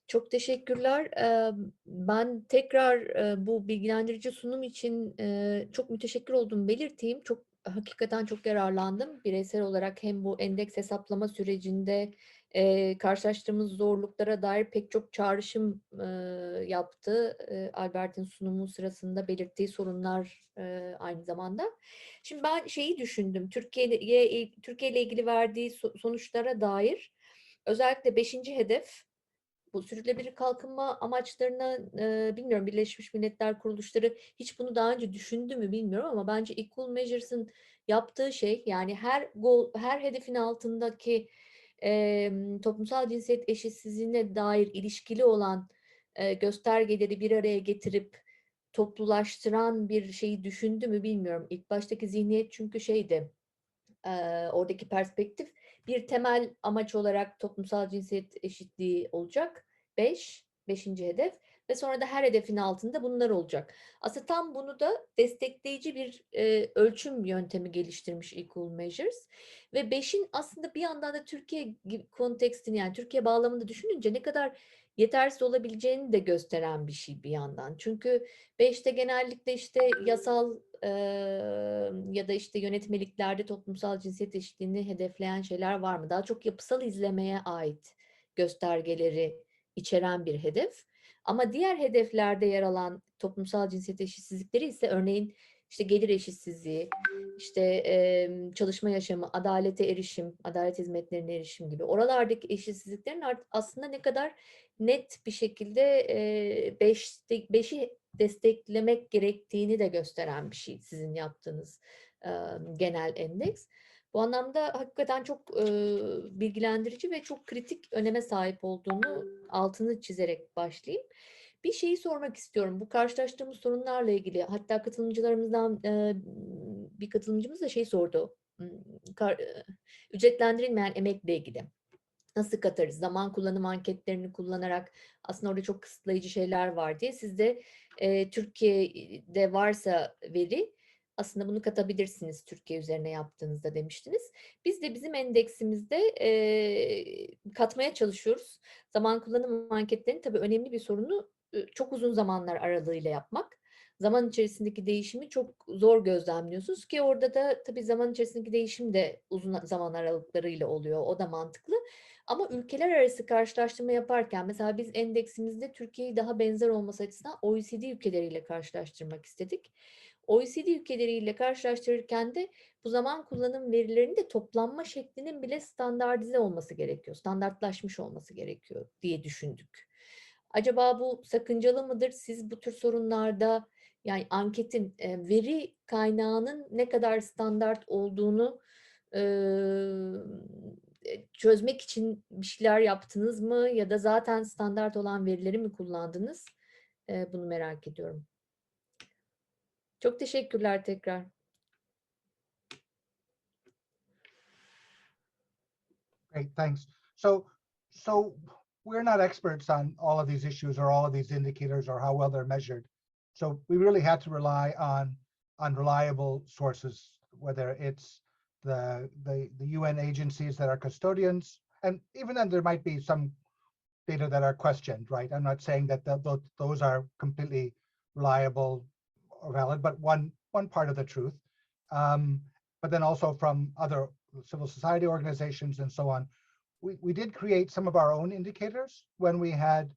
[SPEAKER 2] Çok teşekkürler. Ben tekrar bu bilgilendirici sunum için çok müteşekkir olduğumu belirteyim. Hakikaten çok yararlandım. Bireysel olarak hem bu endeks hesaplama sürecinde karşılaştığımız zorluklara dair pek çok çağrışım yaptı. Albert'in sunumu sırasında belirttiği sorunlar aynı zamanda. Şimdi ben şeyi düşündüm. Türkiye ile ilgili verdiği sonuçlara dair özellikle 5. hedef, bu sürdürülebilir kalkınma amaçlarına bilmiyorum, Birleşmiş Milletler kuruluşları hiç bunu daha önce düşündü mü bilmiyorum, ama bence Equal Measures'ın yaptığı şey, yani her hedefin altındaki toplumsal cinsiyet eşitsizliğine dair ilişkili olan göstergeleri bir araya getirip toplulaştıran bir şeyi düşündü mü bilmiyorum. İlk baştaki zihniyet çünkü şeydi, oradaki perspektif, bir temel amaç olarak toplumsal cinsiyet eşitliği olacak. 5. hedef ve sonra da her hedefin altında bunlar olacak. Aslında tam bunu da destekleyici bir ölçüm yöntemi geliştirmiş Equal Measures ve 5'in aslında bir yandan da Türkiye kontekstini, yani Türkiye bağlamında düşününce ne kadar yetersiz olabileceğini de gösteren bir şey bir yandan. Çünkü 5'te genellikle işte yasal ya da işte yönetmeliklerde toplumsal cinsiyet eşitliğini hedefleyen şeyler var mı? Daha çok yapısal izlemeye ait göstergeleri içeren bir hedef. Ama diğer hedeflerde yer alan toplumsal cinsiyet eşitsizlikleri ise örneğin işte gelir eşitsizliği, işte çalışma yaşamı, adalete erişim, adalet hizmetlerine erişim gibi oralardaki eşitsizliklerin aslında ne kadar net bir şekilde 5'i desteklemek gerektiğini de gösteren bir şey sizin yaptığınız genel endeks. Bu anlamda hakikaten çok bilgilendirici ve çok kritik öneme sahip olduğunu altını çizerek başlayayım. Bir şeyi sormak istiyorum. Bu karşılaştığımız sorunlarla ilgili, hatta katılımcılarımızdan bir katılımcımız da şey sordu. Ücretlendirilmeyen emekle ilgili. Nasıl katarız? Zaman kullanım anketlerini kullanarak aslında orada çok kısıtlayıcı şeyler var diye. Siz de Türkiye'de varsa veri aslında bunu katabilirsiniz Türkiye üzerine yaptığınızda demiştiniz. Biz de bizim endeksimizde katmaya çalışıyoruz. Zaman kullanım anketlerinin tabii önemli bir sorunu çok uzun zamanlar aralığıyla yapmak. Zaman içerisindeki değişimi çok zor gözlemliyorsunuz ki orada da tabii zaman içerisindeki değişim de uzun zaman aralıklarıyla oluyor. O da mantıklı. Ama ülkeler arası karşılaştırma yaparken mesela biz endeksimizde Türkiye'yi daha benzer olması açısından OECD ülkeleriyle karşılaştırmak istedik. OECD ülkeleriyle karşılaştırırken de bu zaman kullanım verilerinin de toplanma şeklinin bile standartize olması gerekiyor. Standartlaşmış olması gerekiyor diye düşündük. Acaba bu sakıncalı mıdır? Siz bu tür sorunlarda, yani anketin veri kaynağının ne kadar standart olduğunu çözmek için bir şeyler yaptınız mı? Ya da zaten standart olan verileri mi kullandınız? Bunu merak ediyorum. Çok teşekkürler tekrar.
[SPEAKER 4] Great, thanks. So we're not experts on all of these issues or all of these indicators or how well they're measured. So we really had to rely on reliable sources, whether it's the UN agencies that are custodians, and even then there might be some data that are questioned, right? I'm not saying that those are completely reliable or valid, but one part of the truth. But then also from other civil society organizations and so on, we did create some of our own indicators when we had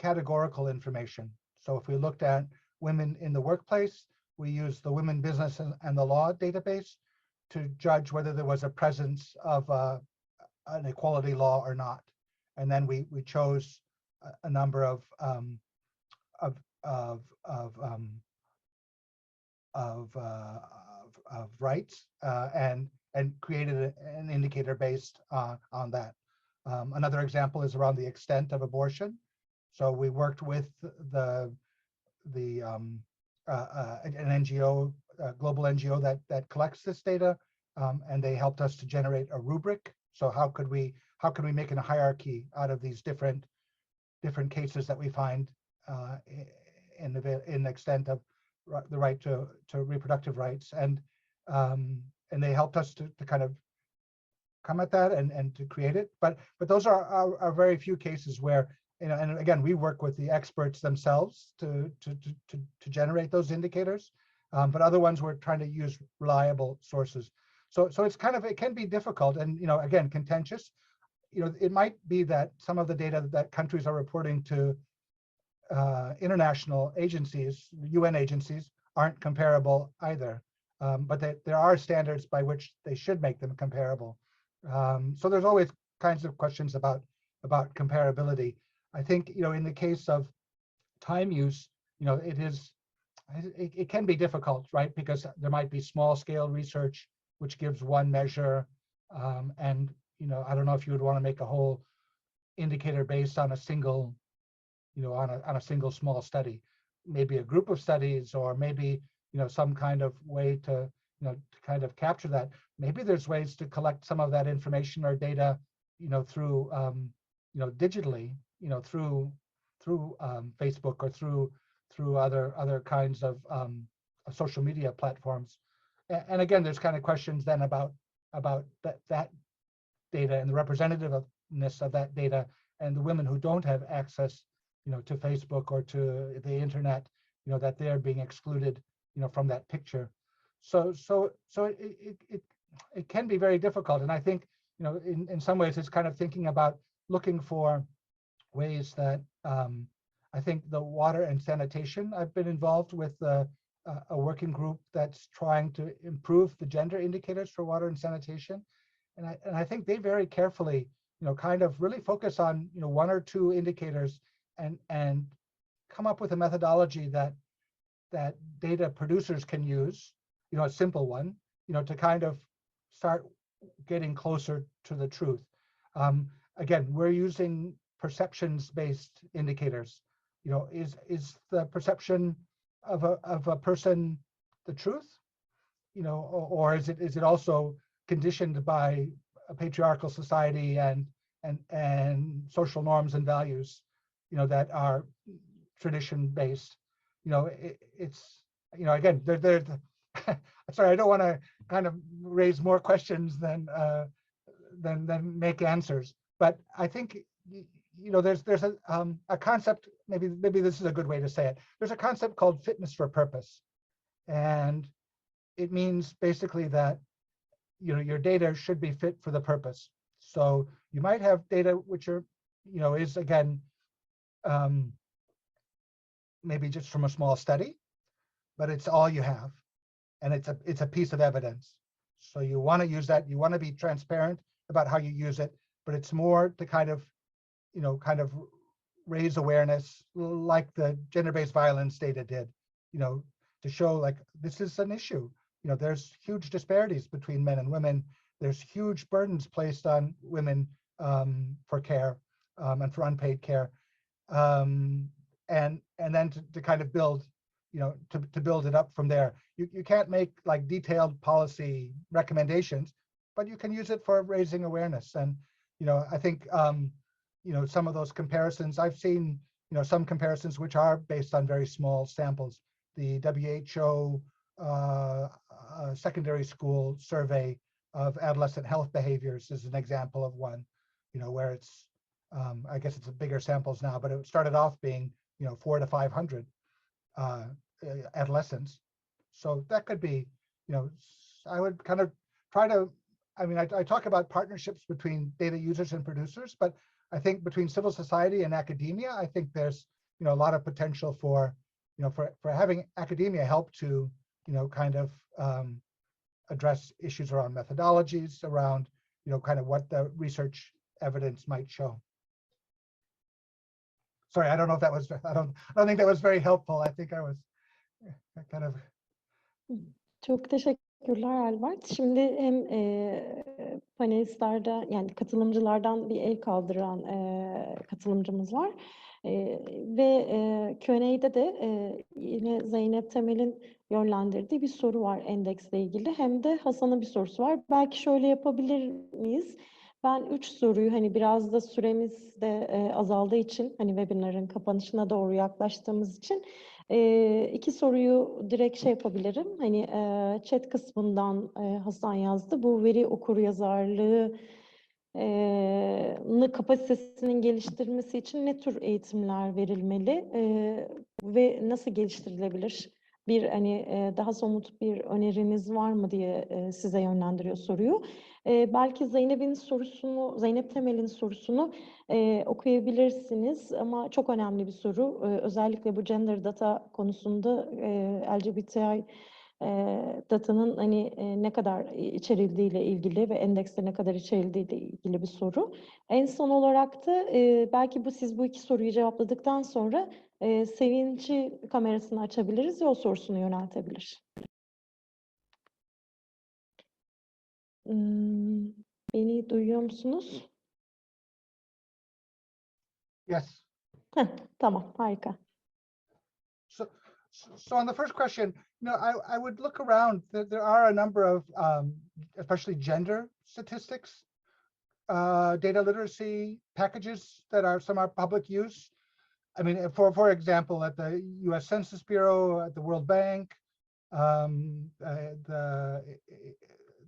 [SPEAKER 4] categorical information. So if we looked at women in the workplace, we used the Women, Business and the Law database to judge whether there was a presence of an equality law or not. And then we chose a number of rights and created an indicator based on that. Another example is around the extent of abortion. So we worked with an NGO, a global NGO that collects this data, and they helped us to generate a rubric. So how could we make a hierarchy out of these different cases that we find in the extent of the right to reproductive rights, and they helped us to kind of come at that and to create it. But those are very few cases where, you know, and again, we work with the experts themselves to generate those indicators, but other ones we're trying to use reliable sources. So it's kind of, it can be difficult and, you know, again, contentious. You know, it might be that some of the data that countries are reporting to international agencies, UN agencies, aren't comparable either. But there are standards by which they should make them comparable. So there's always kinds of questions about comparability. I think, you know, in the case of time use, you know, it can be difficult, right? Because there might be small scale research which gives one measure, and, you know, I don't know if you would want to make a whole indicator based on a single, you know, on a single small study, maybe a group of studies, or maybe, you know, some kind of way to, you know, to kind of capture that. Maybe there's ways to collect some of that information or data, you know, through, you know, digitally, you know, through Facebook or through other kinds of social media platforms. And again, there's kind of questions then about that data and the representativeness of that data, and the women who don't have access, you know, to Facebook or to the internet, you know, that they're being excluded, you know, from that picture. So it can be very difficult. And I think, you know, in some ways it's kind of thinking about looking for ways that I think the water and sanitation, I've been involved with a working group that's trying to improve the gender indicators for water and sanitation. And I think they very carefully, you know, kind of really focus on, you know, one or two indicators and come up with a methodology that data producers can use, you know, a simple one, you know, to kind of start getting closer to the truth. Again, we're using perceptions-based indicators. You know, is the perception of a person the truth? You know, or is it also conditioned by a patriarchal society and social norms and values, you know, that are tradition-based? You know, it's, you know, again, sorry, I don't want to kind of raise more questions than make answers, but I think, you know, there's a concept, maybe this is a good way to say it. There's a concept called fitness for purpose, and it means basically that, you know, your data should be fit for the purpose. So you might have data which are, you know, is again maybe just from a small study, but it's all you have, and it's a piece of evidence. So you want to use that. You want to be transparent about how you use it, but it's more to kind of, you know, kind of raise awareness, like the gender-based violence data did, you know, to show like this is an issue. You know, there's huge disparities between men and women. There's huge burdens placed on women for care and for unpaid care, and then to kind of build, you know, to build it up from there. You can't make like detailed policy recommendations, but you can use it for raising awareness. And, you know, I think, you know, some of those comparisons, I've seen, you know, some comparisons which are based on very small samples. The WHO secondary school survey of adolescent health behaviors is an example of one, where it's, I guess it's bigger samples now, but it started off being, 400 to 500 adolescents. So that could be, I would kind of try to, I talk about partnerships between data users and producers, but I think between civil society and academia, I think there's, a lot of potential for, for having academia help to, kind of address issues around methodologies, around, kind of what the research evidence might show. Sorry, I don't know if that was, I don't think that was very helpful. I think I was kind of.
[SPEAKER 1] Çok teşekkürler Albert. Şimdi hem panelistlerden, yani katılımcılardan bir el kaldıran katılımcımız var. Ve Q&A'de de yine Zeynep Temel'in yönlendirdiği bir soru var endeksle ilgili. Hem de Hasan'ın bir sorusu var. Belki şöyle yapabilir miyiz? Ben 3 soruyu, hani biraz da süremiz de azaldığı için, hani webinarın kapanışına doğru yaklaştığımız için 2 soruyu direkt şey yapabilirim. Hani chat kısmından Hasan yazdı. Bu veri okuryazarlığı kapasitesinin geliştirmesi için ne tür eğitimler verilmeli ve nasıl geliştirilebilir? Bir hani daha somut bir öneriniz var mı diye size yönlendiriyor soruyu. Belki Zeynep Temel'in sorusunu okuyabilirsiniz ama çok önemli bir soru. Özellikle bu gender data konusunda LGBTI datanın hani ne kadar içerildiğiyle ilgili ve endekste ne kadar içerildiğiyle ilgili bir soru. En son olarak da belki siz bu 2 soruyu cevapladıktan sonra Sevinç'i kamerasını açabiliriz ve o sorusunu yöneltebilir. Beni duyuyor musunuz?
[SPEAKER 4] Yes.
[SPEAKER 1] Tamam, harika.
[SPEAKER 4] So on the first question, I would look around. There are a number of, especially gender statistics, data literacy packages that some are public use. I mean, for example, at the U.S. Census Bureau, at the World Bank,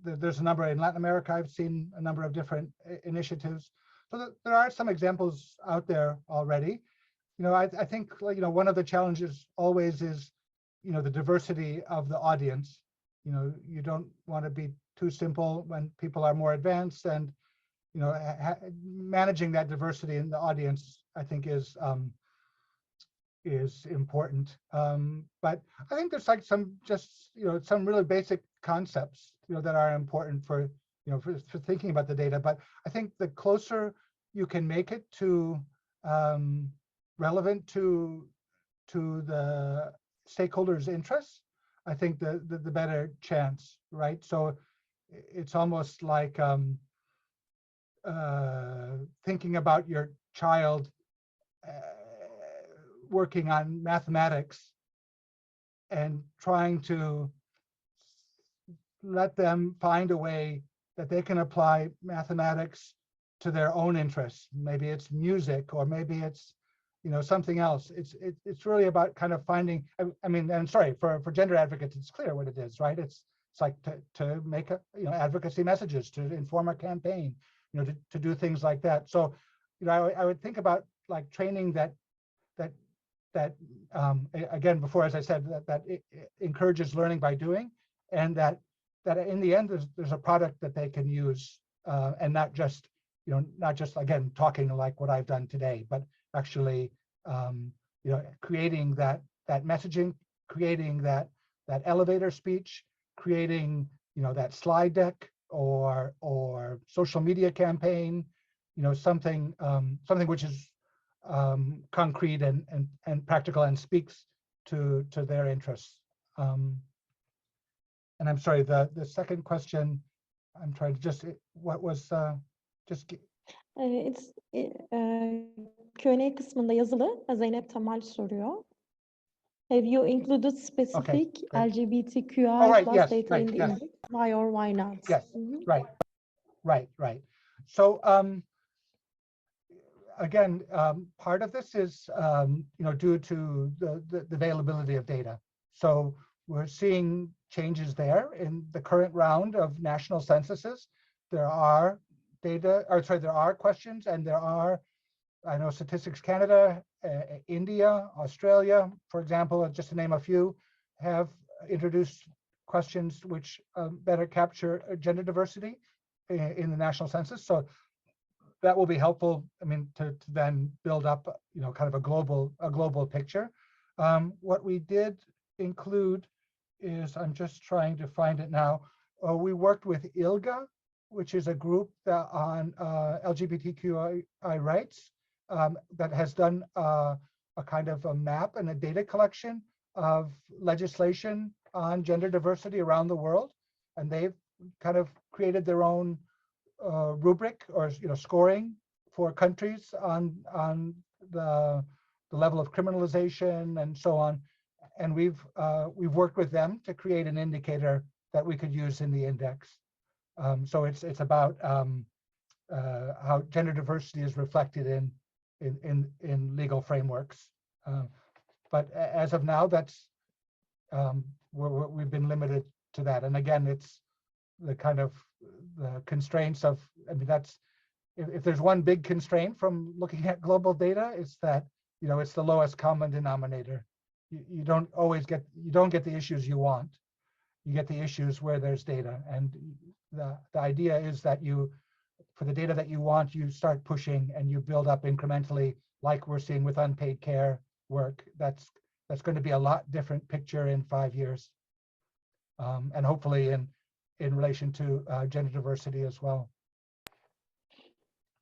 [SPEAKER 4] there's a number in Latin America. I've seen a number of different initiatives. So there are some examples out there already. I think, one of the challenges always is, the diversity of the audience. You don't want to be too simple when people are more advanced, and, managing that diversity in the audience, I think is important. But I think there's like some really basic concepts, that are important for, for thinking about the data. But I think the closer you can make it to relevant to the stakeholders' interests, I think the better chance, right? So it's almost like thinking about your child working on mathematics and trying to let them find a way that they can apply mathematics to their own interests. Maybe it's music, or maybe it's, something else. It's really about kind of finding, and sorry, for gender advocates, it's clear what it is, right? It's like to make advocacy messages, to inform a campaign, to do things like that. So, I would think about like training that again, before, as I said, that it encourages learning by doing, and that in the end there's a product that they can use, and not just again talking like what I've done today, but actually creating that messaging, creating that elevator speech, creating that slide deck or social media campaign, something which is concrete and practical and speaks to their interests. And I'm sorry, the second question, I'm trying to what was
[SPEAKER 1] It's Q&A kısmında yazılı. Zeynep Temel soruyor. Have you included specific LGBTQI plus data in the index? Why or why not?
[SPEAKER 4] Yes, right. So again, part of this is due to the availability of data. So we're seeing changes there in the current round of national censuses. There are there are questions, and there are, I know Statistics Canada, India, Australia, for example, just to name a few, have introduced questions which better capture gender diversity in the national census. So that will be helpful, I mean, to then build up, you know, kind of a global picture. What we did include is, I'm just trying to find it now. We worked with ILGA, which is a group that on LGBTQI rights that has done a kind of a map and a data collection of legislation on gender diversity around the world, and they've kind of created their own rubric, or, you know, scoring for countries on the level of criminalization and so on. And we've worked with them to create an indicator that we could use in the index. So it's about how gender diversity is reflected in legal frameworks. But as of now, that's we've been limited to that. And again, it's the kind of the constraints of, I mean, that's, if there's one big constraint from looking at global data, it's that, you know, it's the lowest common denominator. You don't always get, you don't get the issues you want. You get the issues where there's data. And the idea is that you, for the data that you want, you start pushing and you build up incrementally, like we're seeing with unpaid care work. That's going to be a lot different picture in 5 years. And hopefully in relation to gender diversity as well.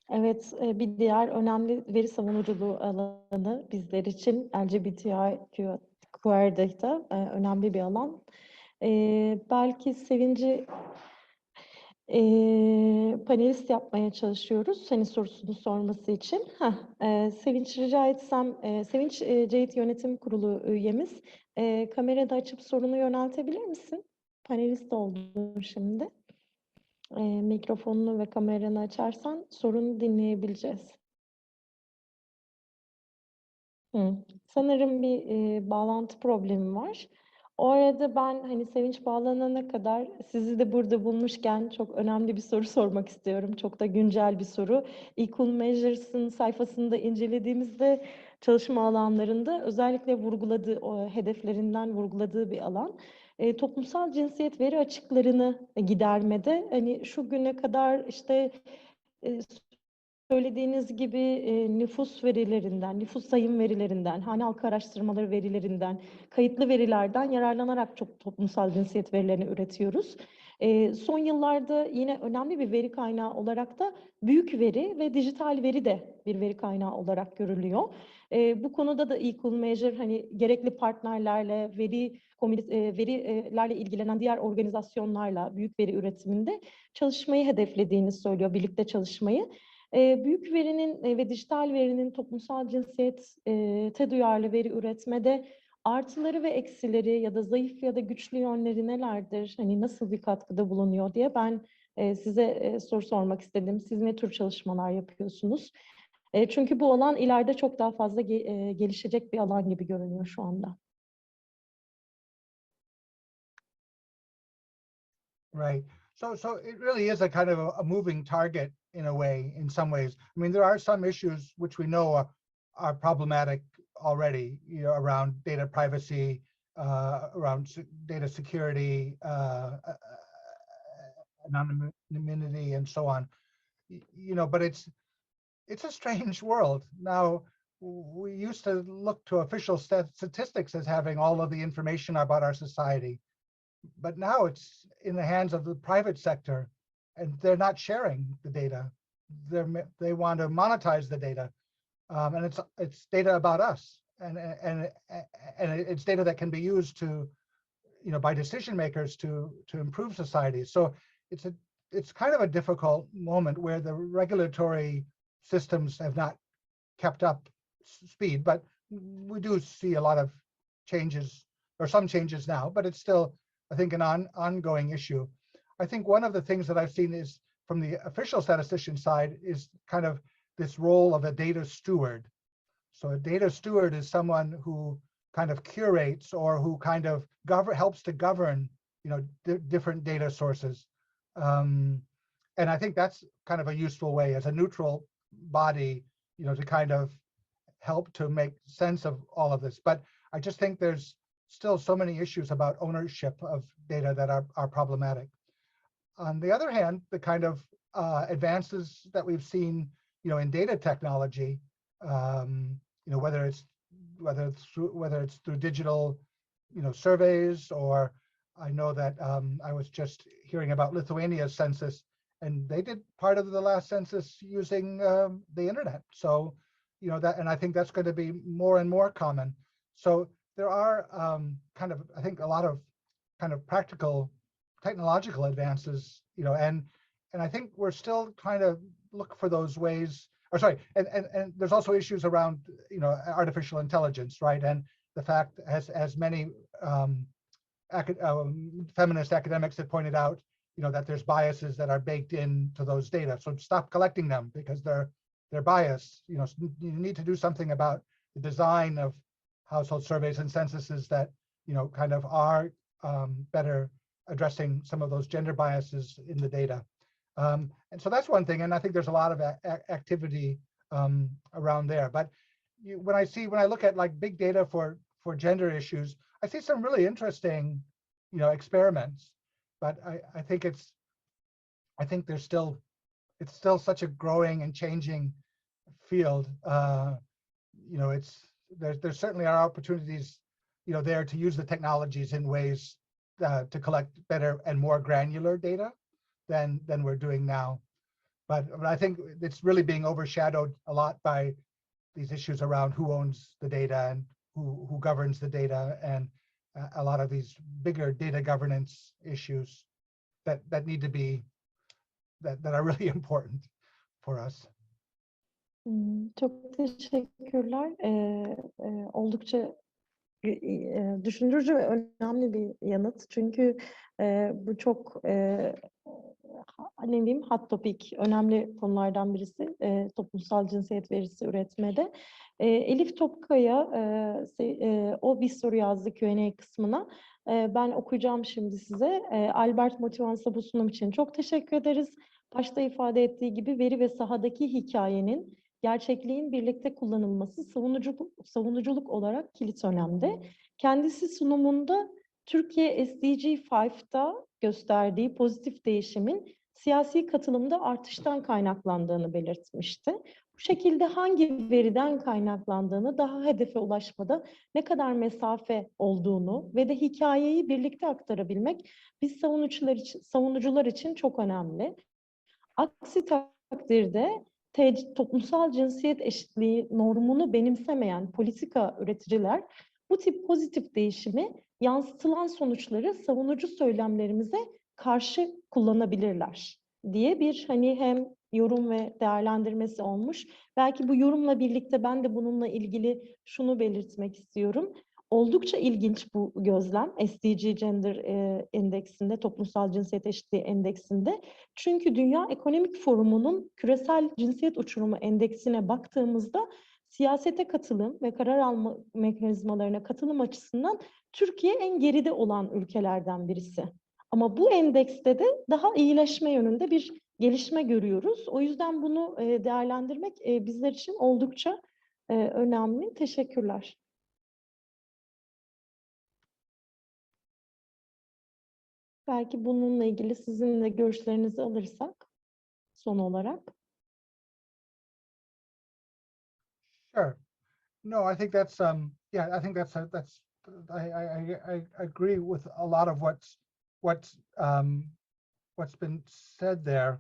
[SPEAKER 1] Evet, bir diğer önemli veri savunuculuğu alanı bizler için LGBTIQ'da önemli bir alan. Belki Sevinç'i panelist yapmaya çalışıyoruz, senin sorusunu sorması için. Sevinç, rica etsem, Sevinç CEİD Yönetim Kurulu üyemiz. Kamerada açıp sorunu yöneltebilir misin? Panelist oldun şimdi. Mikrofonunu ve kameranı açarsan sorunu dinleyebileceğiz. Sanırım bir bağlantı problemi var. O arada ben hani Sevinç bağlanana kadar sizi de burada bulmuşken çok önemli bir soru sormak istiyorum. Çok da güncel bir soru. Equal Measures'ın sayfasında incelediğimizde çalışma alanlarında özellikle vurguladığı, o hedeflerinden vurguladığı bir alan. Toplumsal cinsiyet veri açıklarını gidermede hani şu güne kadar işte söylediğiniz gibi nüfus verilerinden, nüfus sayım verilerinden, hane halkı araştırmaları verilerinden, kayıtlı verilerden yararlanarak çok toplumsal cinsiyet verilerini üretiyoruz. Son yıllarda yine önemli bir veri kaynağı olarak da büyük veri ve dijital veri de bir veri kaynağı olarak görülüyor. Bu konuda da Equal Measure hani gerekli partnerlerle, verilerle ilgilenen diğer organizasyonlarla büyük veri üretiminde çalışmayı hedeflediğini söylüyor, birlikte çalışmayı. Büyük verinin ve dijital verinin toplumsal cinsiyete duyarlı veri üretmede artıları ve eksileri ya da zayıf ya da güçlü yönleri nelerdir? Hani nasıl bir katkıda bulunuyor diye ben size soru sormak istedim. Siz ne tür çalışmalar yapıyorsunuz? Çünkü bu alan ileride çok daha fazla gelişecek bir alan gibi görünüyor şu anda.
[SPEAKER 4] Right. So it really is a kind of a moving target in a way, in some ways. I mean, there are some issues which we know are problematic already, you know, around data privacy, around data security, anonymity, and so on. You know, but it's a strange world. Now, we used to look to official statistics as having all of the information about our society. But now it's in the hands of the private sector, and they're not sharing the data. They want to monetize the data, and it's data about us, and it's data that can be used to, you know, by decision makers to improve society. So it's kind of a difficult moment where the regulatory systems have not kept up speed, but we do see a lot of changes, or some changes now, but it's still, I think, an ongoing issue. I think one of the things that I've seen is from the official statistician side is kind of this role of a data steward. So a data steward is someone who kind of curates or who kind of helps to govern, you know, different data sources. And I think that's kind of a useful way as a neutral body, you know, to kind of help to make sense of all of this. But I just think there's still so many issues about ownership of data that are problematic. On the other hand, the kind of advances that we've seen, you know, in data technology, you know, whether it's through digital, you know, surveys, or I know that I was just hearing about Lithuania's census, and they did part of the last census using the internet. So, you know, that, and I think that's going to be more and more common. So there are kind of, I think, a lot of kind of practical technological advances, you know, and I think we're still trying to look for those ways. Or sorry, and there's also issues around, you know, artificial intelligence, right? And the fact, as many feminist academics have pointed out, you know, that there's biases that are baked into those data. So stop collecting them because they're biased. You know, you need to do something about the design of household surveys and censuses that, you know, kind of are better addressing some of those gender biases in the data. And so that's one thing, and I think there's a lot of activity around there. But when I look at like big data for gender issues, I see some really interesting, you know, experiments. But I think it's still such a growing and changing field. You know, there certainly are opportunities, you know, there to use the technologies in ways to collect better and more granular data than we're doing now. But I think it's really being overshadowed a lot by these issues around who owns the data and who governs the data, and a lot of these bigger data governance issues that need to be, that are really important for us.
[SPEAKER 1] Çok teşekkürler. Oldukça düşündürücü ve önemli bir yanıt. Çünkü bu çok ne diyeyim, hot topic, önemli konulardan birisi toplumsal cinsiyet verisi üretmede. Elif Topkaya o bir soru yazdı Q&A kısmına. Ben okuyacağım şimdi size. Albert Motivans'a bu sunum için çok teşekkür ederiz. Başta ifade ettiği gibi veri ve sahadaki hikayenin, gerçekliğin birlikte kullanılması savunuculuk olarak kilit önemde. Kendisi sunumunda Türkiye SDG 5'ta gösterdiği pozitif değişimin siyasi katılımda artıştan kaynaklandığını belirtmişti. Bu şekilde hangi veriden kaynaklandığını, daha hedefe ulaşmada ne kadar mesafe olduğunu ve de hikayeyi birlikte aktarabilmek biz savunucular için çok önemli. Aksi takdirde toplumsal cinsiyet eşitliği normunu benimsemeyen politika üreticiler bu tip pozitif değişimi yansıtılan sonuçları savunucu söylemlerimize karşı kullanabilirler diye bir hem yorum ve değerlendirmesi olmuş. Belki bu yorumla birlikte ben de bununla ilgili şunu belirtmek istiyorum. Oldukça ilginç bu gözlem Sdg Gender Indeks'inde, Toplumsal Cinsiyet Eşitliği Endeksinde. Çünkü Dünya Ekonomik Forumu'nun Küresel Cinsiyet Uçurumu Endeksine baktığımızda siyasete katılım ve karar alma mekanizmalarına katılım açısından Türkiye en geride olan ülkelerden birisi. Ama bu endekste de daha iyileşme yönünde bir gelişme görüyoruz. O yüzden bunu değerlendirmek bizler için oldukça önemli. Teşekkürler. Belki bununla ilgili sizin de görüşlerinizi alırsak son olarak.
[SPEAKER 4] Sure. No, I think that's yeah, I think that's I agree with a lot of what's been said there.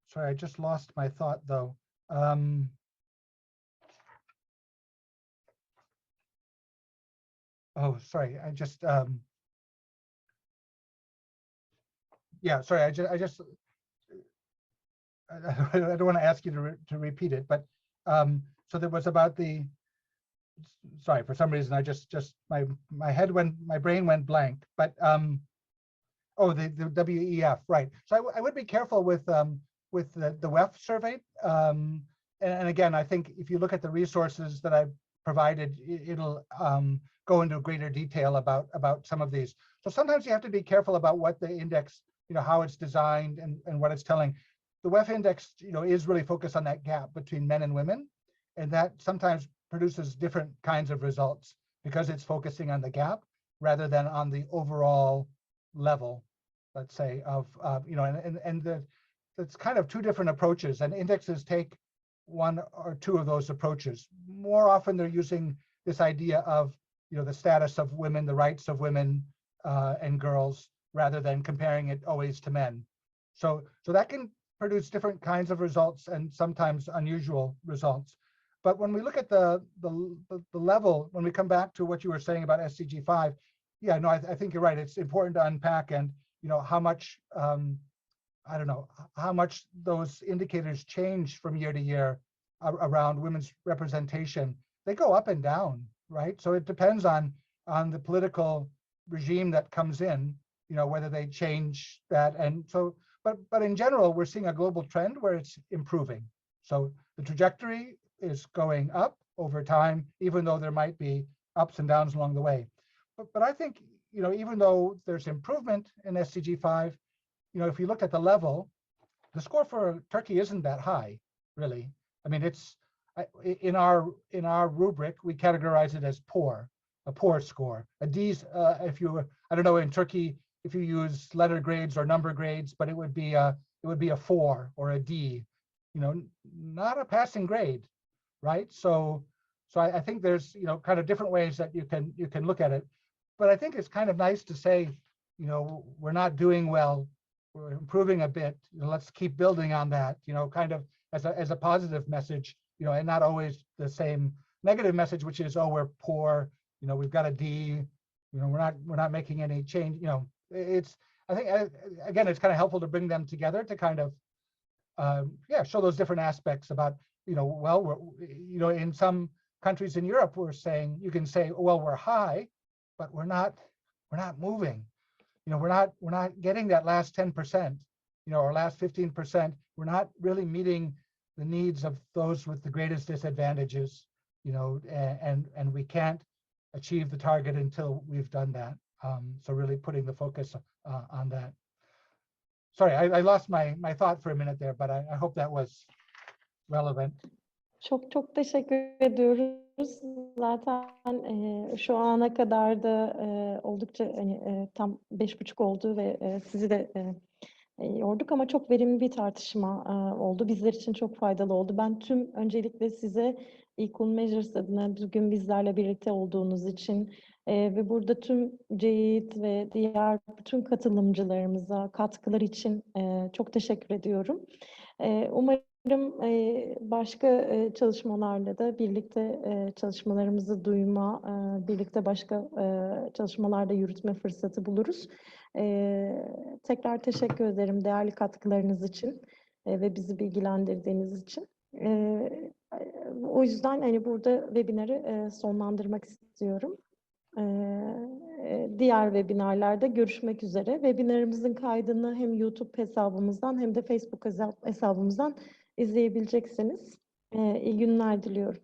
[SPEAKER 4] Sorry, I just lost my thought though. Oh, sorry, I just yeah, sorry, I don't want to ask you to repeat it, but so there was about the, sorry, for some reason I just my brain went blank, but oh, the WEF, right. So I would be careful with the WEF survey, and again, I think if you look at the resources that I've provided, it'll go into greater detail about some of these. So sometimes you have to be careful about what the index, how it's designed and what it's telling. The WEF index, is really focused on that gap between men and women, and that sometimes produces different kinds of results because it's focusing on the gap rather than on the overall level, let's say, of it's kind of two different approaches, and indexes take one or two of those approaches. More often they're using this idea of the status of women, the rights of women and girls, rather than comparing it always to men. So that can produce different kinds of results and sometimes unusual results. But when we look at the level, when we come back to what you were saying about SDG 5, yeah, no, I think you're right. It's important to unpack and how much how much those indicators change from year to year around women's representation. They go up and down, right? So it depends on the political regime that comes in, whether they change that. And so, but in general, we're seeing a global trend where it's improving. So the trajectory is going up over time, even though there might be ups and downs along the way. But I think, even though there's improvement in SDG 5, if you look at the level, the score for Turkey isn't that high, really. I mean, it's in our rubric, we categorize it as poor, a poor score. A D's, if you, I don't know, in Turkey, if you use letter grades or number grades, but it would be a 4 or a D, not a passing grade, right? So I think there's kind of different ways that you can look at it. But I think it's kind of nice to say, we're not doing well, we're improving a bit. Let's keep building on that. Kind of as a positive message. And not always the same negative message, which is, oh, we're poor. We've got a D. We're not making any change. I think again, it's kind of helpful to bring them together to kind of show those different aspects about well, in some countries in Europe, we're saying, you can say, well, we're high, but we're not moving. We're not getting that last 10%, or last 15%. We're not really meeting the needs of those with the greatest disadvantages, and we can't achieve the target until we've done that. So really putting the focus on that. Sorry, I lost my thought for a minute there, but I hope that was relevant.
[SPEAKER 1] Çok teşekkür ediyoruz. Zaten şu ana kadar da oldukça tam 5.30 oldu ve sizi de yorduk ama çok verimli bir tartışma oldu. Bizler için çok faydalı oldu. Ben öncelikle size Equal Measures adına bugün bizlerle birlikte olduğunuz için ve burada tüm CEİD ve diğer bütün katılımcılarımıza katkılar için çok teşekkür ediyorum. Umarım başka çalışmalarla da birlikte çalışmalarımızı duyma, birlikte başka çalışmalarda yürütme fırsatı buluruz. Tekrar teşekkür ederim değerli katkılarınız için ve bizi bilgilendirdiğiniz için. O yüzden burada webinarı sonlandırmak istiyorum. Diğer webinarlarda görüşmek üzere. Webinarımızın kaydını hem YouTube hesabımızdan hem de Facebook hesabımızdan izleyebileceksiniz. İyi günler diliyorum.